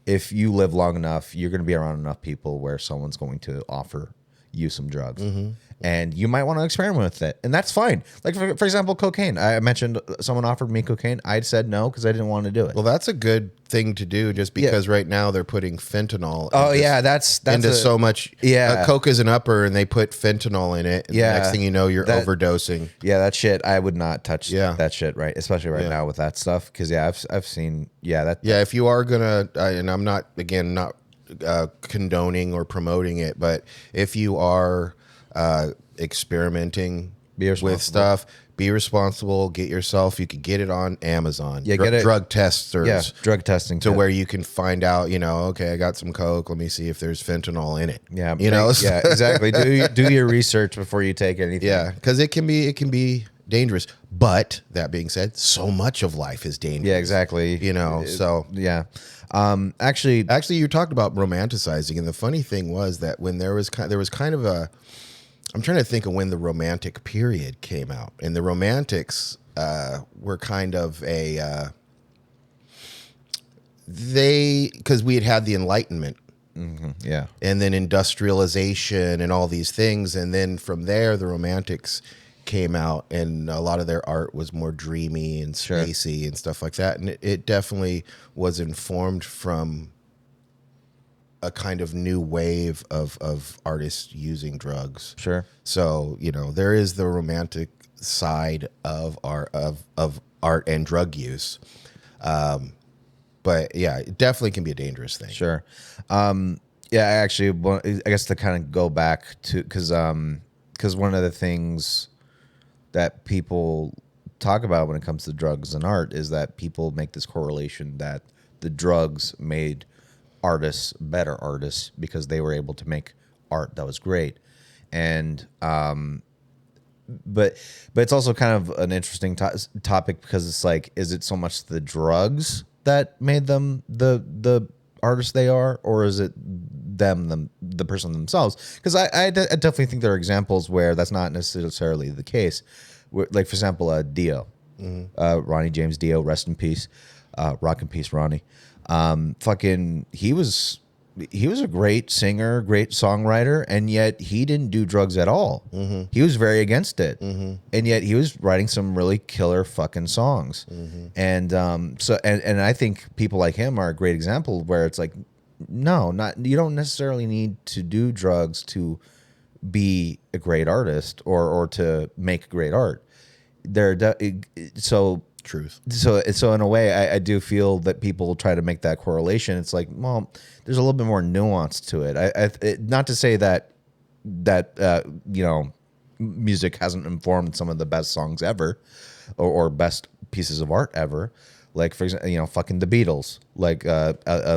if you live long enough, you're going to be around enough people where someone's going to offer you some drugs. Mm-hmm. And you might want to experiment with it. And that's fine. Like, for example, cocaine. I mentioned someone offered me cocaine. I said no because I didn't want to do it. Well, that's a good thing to do just because right now they're putting fentanyl that's into so much. Yeah. Coke is an upper and they put fentanyl in it. And the next thing you know, you're overdosing. Yeah, that shit, I would not touch that shit, right? Especially right now with that stuff. Because, I've seen, if you are going to, and I'm not condoning or promoting it, but if you are experimenting with stuff, be responsible, get yourself, you could get it on Amazon. Yeah, get it. Drug testers. Yeah, drug testing. To where you can find out, okay, I got some Coke, let me see if there's fentanyl in it. Yeah. Yeah, exactly. Do your research before you take anything. Yeah, because it can be dangerous. But that being said, so much of life is dangerous. Yeah, exactly. So yeah. Actually, you talked about romanticizing, and the funny thing was that when there was kind of a, I'm trying to think of when the Romantic period came out, and the Romantics were kind of because we had the Enlightenment, yeah, and then industrialization and all these things, and then from there the Romantics came out, and a lot of their art was more dreamy and spacey and stuff like that, and it definitely was informed from a kind of new wave of artists using drugs. Sure. So, there is the romantic side of art and drug use. But yeah, it definitely can be a dangerous thing. Sure. Actually, I guess to kind of go back to, because one of the things that people talk about when it comes to drugs and art is that people make this correlation that the drugs made artists better artists because they were able to make art that was great. And but it's also kind of an interesting topic because it's like, is it so much the drugs that made them the artists they are, or is it the person themselves? Because I definitely think there are examples where that's not necessarily the case. Like, for example, Dio, Ronnie James Dio, rest in peace, rock in peace, Ronnie. He was he was a great singer, great songwriter, and yet he didn't do drugs at all. Mm-hmm. He was very against it, and yet he was writing some really killer fucking songs. And and I think people like him are a great example where it's like, no, not you don't necessarily need to do drugs to be a great artist or to make great art. Truth. So in a way, I do feel that people try to make that correlation. It's like, well, there's a little bit more nuance to it. Not to say that music hasn't informed some of the best songs ever, or best pieces of art ever. Like, for example, fucking the Beatles, like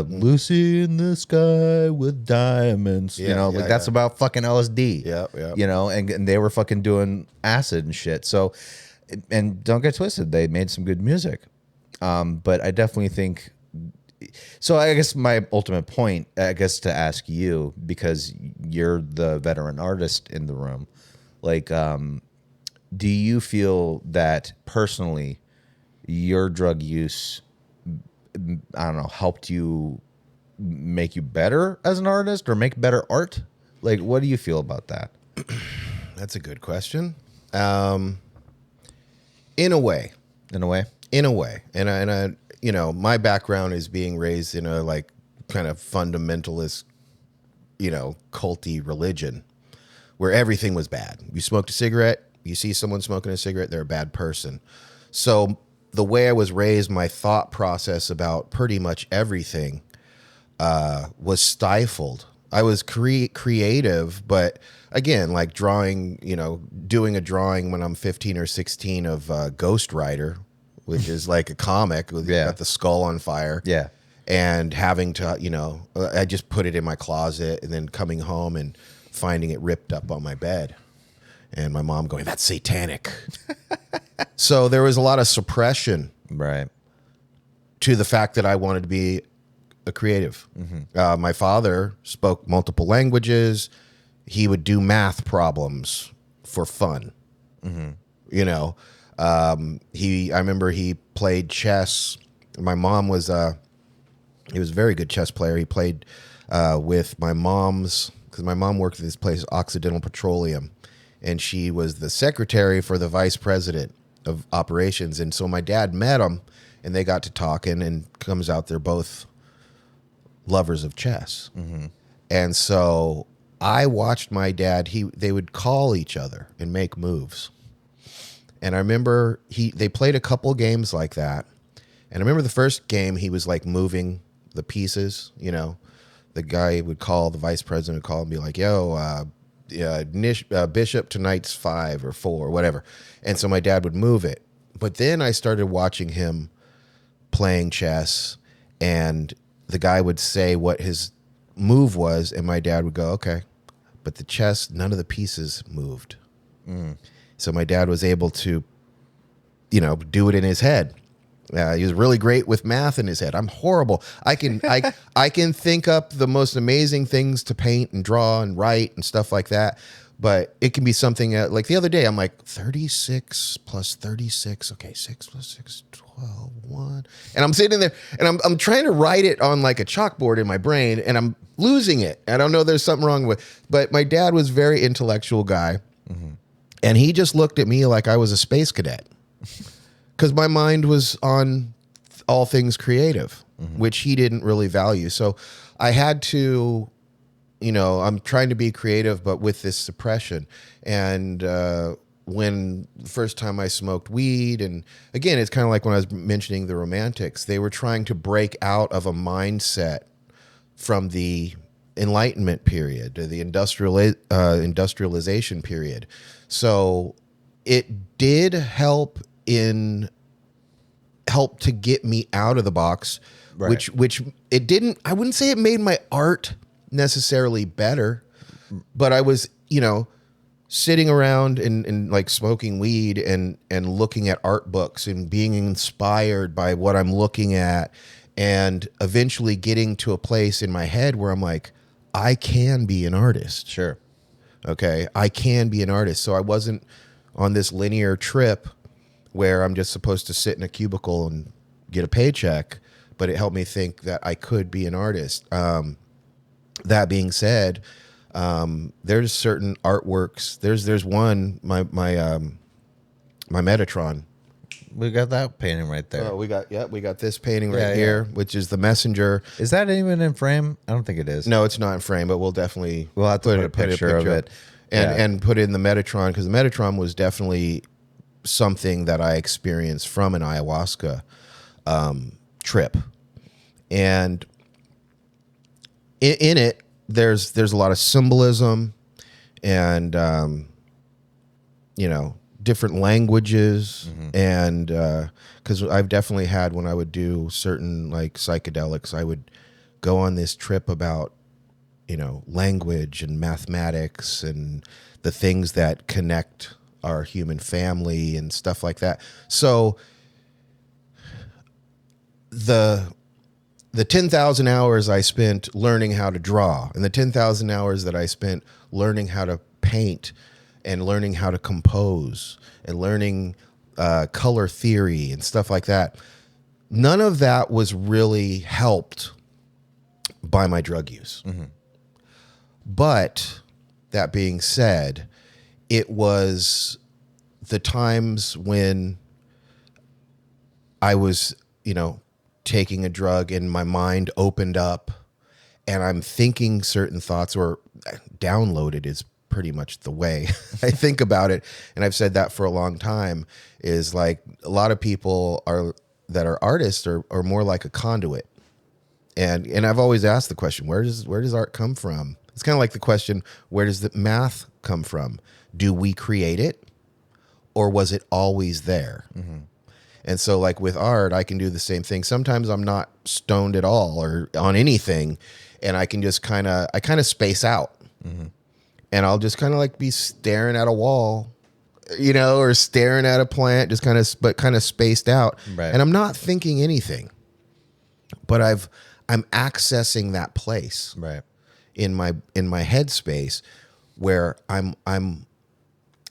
Lucy in the Sky with Diamonds. That's about fucking LSD. Yeah. And they were fucking doing acid and shit. So. And don't get twisted, they made some good music. But I definitely think... So I guess my ultimate point, to ask you, because you're the veteran artist in the room, like, do you feel that personally your drug use, I don't know, helped you make you better as an artist or make better art? Like, what do you feel about that? That's a good question. In a way. And I, my background is being raised in a like kind of fundamentalist, culty religion where everything was bad. You smoked a cigarette, you see someone smoking a cigarette, they're a bad person. So the way I was raised, my thought process about pretty much everything was stifled. I was creative, but again, like drawing, doing a drawing when I'm 15 or 16 of Ghost Rider, which is like a comic with got the skull on fire. Yeah. And having to, I just put it in my closet and then coming home and finding it ripped up on my bed. And my mom going, that's satanic. So there was a lot of suppression. Right. To the fact that I wanted to be a creative. My father spoke multiple languages. He would do math problems for fun. I remember he played chess. My mom was he was a very good chess player. He played with my mom's, because my mom worked at this place, Occidental Petroleum, and she was the secretary for the vice president of operations. And so my dad met him, and they got to talking, and comes out they're both lovers of chess. And so I watched my dad, they would call each other and make moves. And I remember they played a couple games like that. And I remember the first game, he was like moving the pieces, the guy would call, the vice president would call and be like, yo, bishop to knight's 5 or 4 or whatever. And so my dad would move it. But then I started watching him playing chess, and the guy would say what his move was, and my dad would go, okay. But the chess, none of the pieces moved. So my dad was able to, do it in his head. He was really great with math in his head. I'm horrible. I can think up the most amazing things to paint and draw and write and stuff like that. But it can be something like the other day, I'm like 36 plus 36. Okay, 6 plus 6, 12, 1. And I'm sitting there and I'm trying to write it on like a chalkboard in my brain, and I'm losing it. I don't know, there's something wrong with, but my dad was a very intellectual guy. And he just looked at me like I was a space cadet because my mind was on all things creative, which he didn't really value. So I had to, I'm trying to be creative, but with this suppression. And when the first time I smoked weed, and again, it's kind of like when I was mentioning the Romantics, they were trying to break out of a mindset from the Enlightenment period, the industrialization period. So it did help to get me out of the box, right. which it didn't, I wouldn't say it made my art necessarily better, but I was, sitting around and like smoking weed and looking at art books and being inspired by what I'm looking at, and eventually getting to a place in my head where I'm like, I can be an artist. Sure. Okay. I can be an artist. So I wasn't on this linear trip where I'm just supposed to sit in a cubicle and get a paycheck, but it helped me think that I could be an artist. that being said, there's certain artworks. There's one my Metatron. We got that painting right there. We got this painting Yeah, right here, which is the messenger. Is that even in frame? I don't think it is. No, it's not in frame, but we'll have to put a picture of it. And put in the Metatron, because the Metatron was definitely something that I experienced from an ayahuasca trip. And in it, there's a lot of symbolism and, different languages. And because I've definitely had, when I would do certain like psychedelics, I would go on this trip about, language and mathematics and the things that connect our human family and stuff like that. So the 10,000 hours I spent learning how to draw, and the 10,000 hours that I spent learning how to paint and learning how to compose and learning color theory and stuff like that, none of that was really helped by my drug use. But that being said, it was the times when I was, taking a drug and my mind opened up and I'm thinking certain thoughts, or downloaded is pretty much the way I think about it. And I've said that for a long time, is like a lot of people that are artists are more like a conduit. And I've always asked the question, where does art come from? It's kind of like the question, where does the math come from? Do we create it, or was it always there? And so like with art, I can do the same thing. Sometimes I'm not stoned at all or on anything, and I can just kind of space out. And I'll just kind of like be staring at a wall, or staring at a plant, just kind of spaced out. Right. And I'm not thinking anything, but I'm accessing that place. Right. In my headspace, where I'm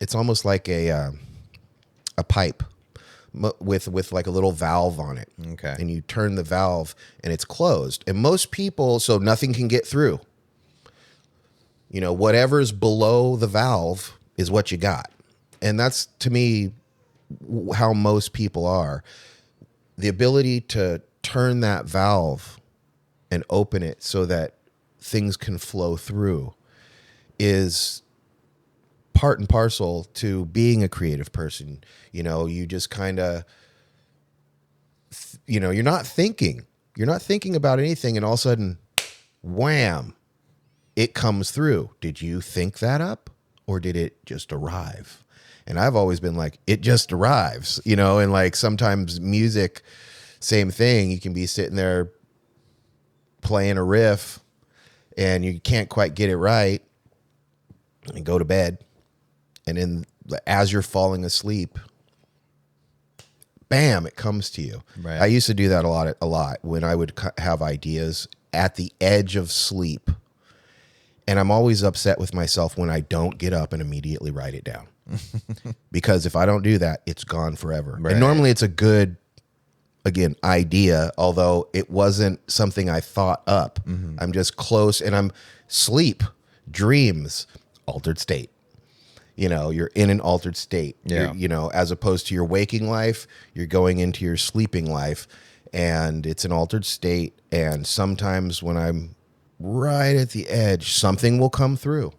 it's almost like a pipe with like a little valve on it. Okay. And you turn the valve and it's closed. And most people, so nothing can get through. Whatever's below the valve is what you got. And that's, to me, how most people are. The ability to turn that valve and open it so that things can flow through is part and parcel to being a creative person. You just kind of, you're not thinking about anything, and all of a sudden, wham, it comes through. Did you think that up, or did it just arrive? And I've always been like, it just arrives, and like sometimes music, same thing. You can be sitting there playing a riff and you can't quite get it right, and go to bed. And then as you're falling asleep, bam, it comes to you. Right. I used to do that a lot when I would have ideas at the edge of sleep. And I'm always upset with myself when I don't get up and immediately write it down. Because if I don't do that, it's gone forever. Right. And normally it's a good, again, idea, although it wasn't something I thought up. I'm just close, and I'm sleep, dreams, altered state. You're in an altered state. Yeah. As opposed to your waking life, you're going into your sleeping life, and it's an altered state. And sometimes when I'm right at the edge, something will come through.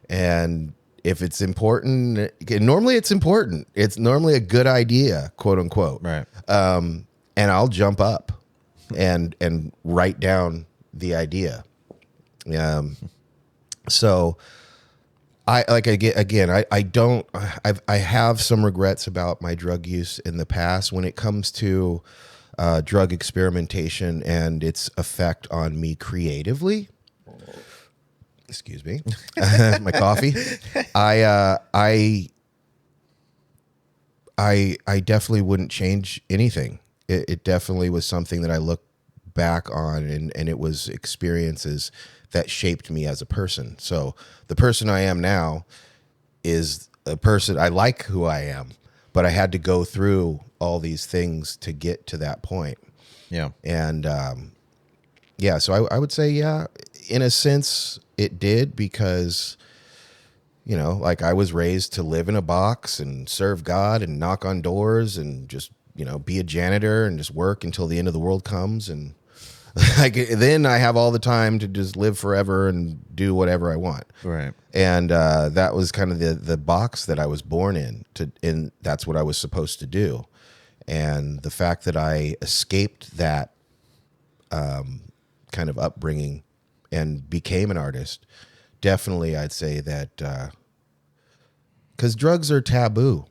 And if it's important, normally it's important. It's normally a good idea, quote unquote. Right. And I'll jump up and write down the idea. So I have some regrets about my drug use in the past when it comes to drug experimentation and its effect on me creatively. Excuse me, my coffee. I definitely wouldn't change anything. It definitely was something that I look back on, and it was experiences that shaped me as a person. So the person I am now is a person, I like who I am, but I had to go through all these things to get to that point. Yeah. And so I would say, in a sense, it did because, you know, like I was raised to live in a box and serve God and knock on doors and just, you know, be a janitor and just work until the end of the world comes. And like, then I have all the time to just live forever and do whatever I want. Right. And that was kind of the box that I was born in, and that's what I was supposed to do. And the fact that I escaped that kind of upbringing and became an artist, definitely I'd say that because drugs are taboo.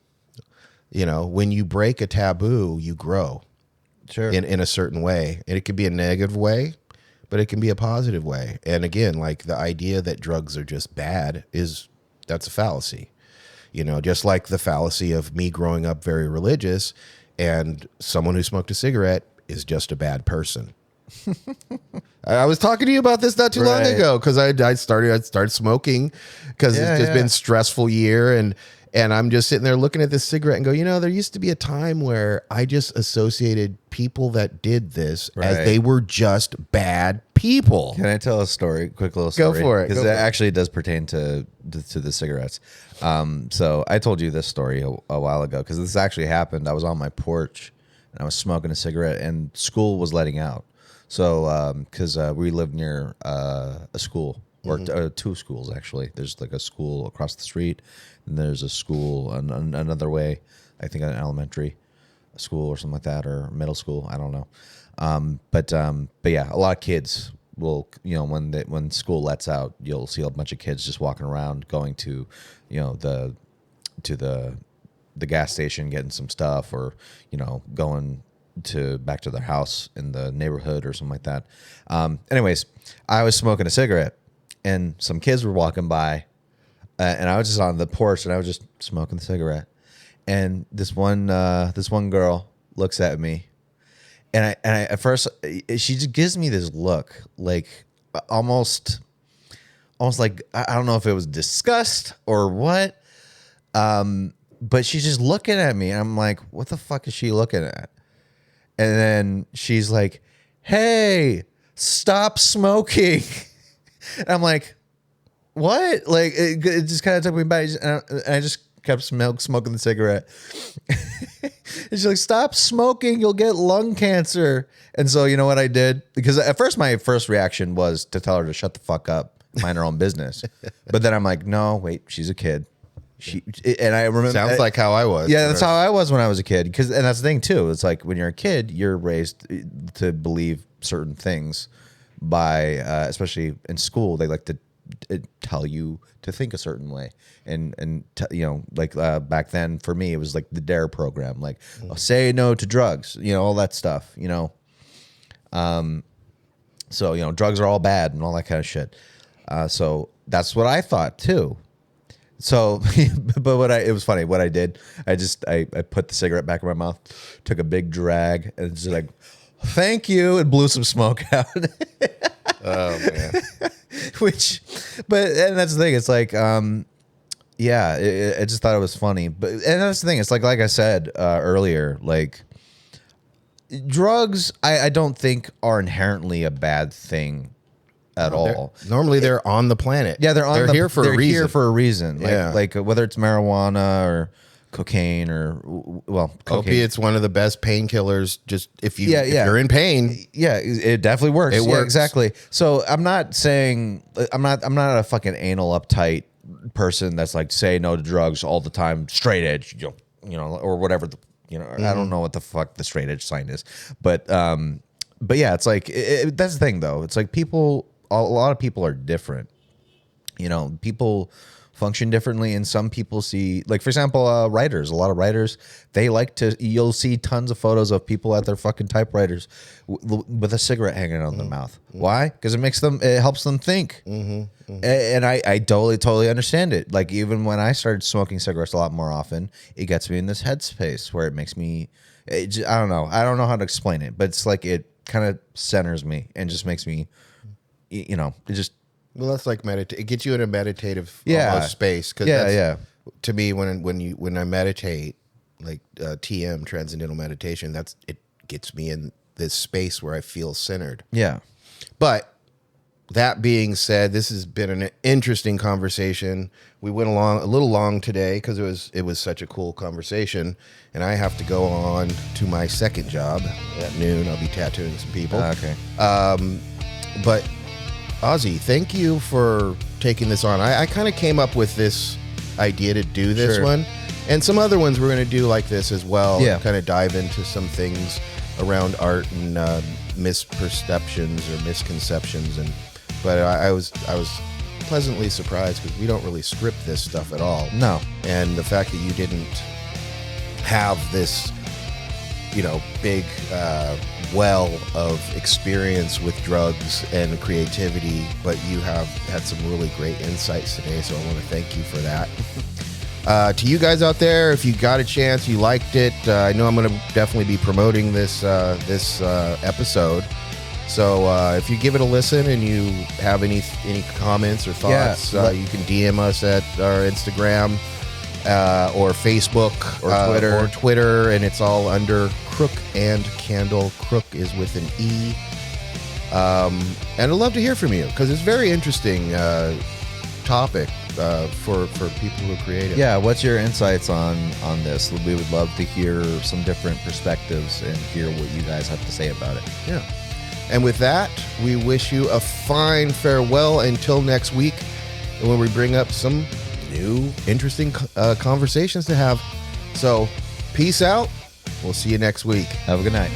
You know, when you break a taboo, you grow. Sure. In a certain way. And it could be a negative way, but it can be a positive way. And again, like the idea that drugs are just bad that's a fallacy. You know, just like the fallacy of me growing up very religious and someone who smoked a cigarette is just a bad person. I was talking to you about this not too long ago because I started smoking because it's just been a stressful year, and I'm just sitting there looking at this cigarette and go, you know, there used to be a time where I just associated people that did this as they were just bad people. Can I tell a story? Quick little story. Go for it. Because it actually does pertain to the cigarettes. So I told you this story a while ago because this actually happened. I was on my porch and I was smoking a cigarette and school was letting out. So because we lived near a school or two schools, actually. There's like a school across the street and there's a school another way, I think an elementary school or something like that, or middle school. I don't know. But yeah, a lot of kids will, you know, when school lets out, you'll see a bunch of kids just walking around going to, you know, the gas station, getting some stuff, or, you know, going back to their house in the neighborhood or something like that. Anyways, I was smoking a cigarette and some kids were walking by, and I was just on the porch and I was just smoking the cigarette. And this one girl looks at me, and I at first she just gives me this look, like almost like I don't know if it was disgust or what, but she's just looking at me. And I'm like, what the fuck is she looking at? And then she's like, "Hey, stop smoking." And I'm like, "What?" Like it just kind of took me back, and I just kept smoking the cigarette. And she's like, "Stop smoking, you'll get lung cancer." And so you know what I did? Because at first my first reaction was to tell her to shut the fuck up, mind her own business. But then I'm like, no, wait, she's a kid. And I remember, Sounds like how I was. Yeah, that's how I was when I was a kid. And that's the thing too. It's like when you're a kid, you're raised to believe certain things by, especially in school, they like to tell you to think a certain way. And you know, like back then for me, it was like the DARE program, like say no to drugs, you know, all that stuff, you know. So, you know, drugs are all bad and all that kind of shit. So that's what I thought too. So, but it was funny. What I did, I put the cigarette back in my mouth, took a big drag, and just like, "Thank you," and blew some smoke out. Oh man. And that's the thing. It's like, yeah, I just thought it was funny. But and that's the thing. It's like I said earlier, like drugs, I don't think are inherently a bad thing at all. Normally they're on the planet. Yeah, they're here for a reason. Here for a reason. Like, Yeah. like whether it's marijuana or cocaine or cocaine. Opiate's one of the best painkillers. Just if you're in pain, Yeah, it definitely works. It Yeah, works. exactly. So I'm not saying I'm not a fucking anal uptight person that's like say no to drugs all the time, straight edge, you know, or whatever. I don't know what the fuck the straight edge sign is, but yeah, it's like that's the thing though. It's like a lot of people are different. You know, people function differently, and some people see, like for example, writers. A lot of writers, you'll see tons of photos of people at their fucking typewriters with a cigarette hanging on their mouth. Why? Because it helps them think. And I totally understand it. Like even when I started smoking cigarettes a lot more often, it gets me in this headspace where it makes me, I don't know how to explain it, but it's like it kind of centers me and just makes me, you know, it just. well, that's like it gets you in a meditative Yeah. space. Cause to me, when I meditate, like TM, transcendental meditation, it gets me in this space where I feel centered. Yeah. But that being said, this has been an interesting conversation. We went along a little long today because it was such a cool conversation, and I have to go on to my second job at noon. I'll be tattooing some people. Okay. But Ozzy, thank you for taking this on. I kind of came up with this idea to do this Sure. one, and some other ones we're going to do like this as well. Yeah. Kind of dive into some things around art and misperceptions or misconceptions, but I was pleasantly surprised because we don't really script this stuff at all. No. And the fact that you didn't have this, big well of experience with drugs and creativity, but you have had some really great insights today, so I want to thank you for that. To you guys out there, if you got a chance, you liked it, I know I'm going to definitely be promoting this episode. So if you give it a listen and you have any comments or thoughts, you can DM us at our Instagram or Facebook or Twitter, and it's all under Crooke and Candle. Crooke is with an E. And I'd love to hear from you because it's a very interesting topic for people who are creative. Yeah, what's your insights on this? We would love to hear some different perspectives and hear what you guys have to say about it. Yeah. And with that, we wish you a fine farewell until next week, when we bring up some new, interesting conversations to have. So, peace out. We'll see you next week. Have a good night.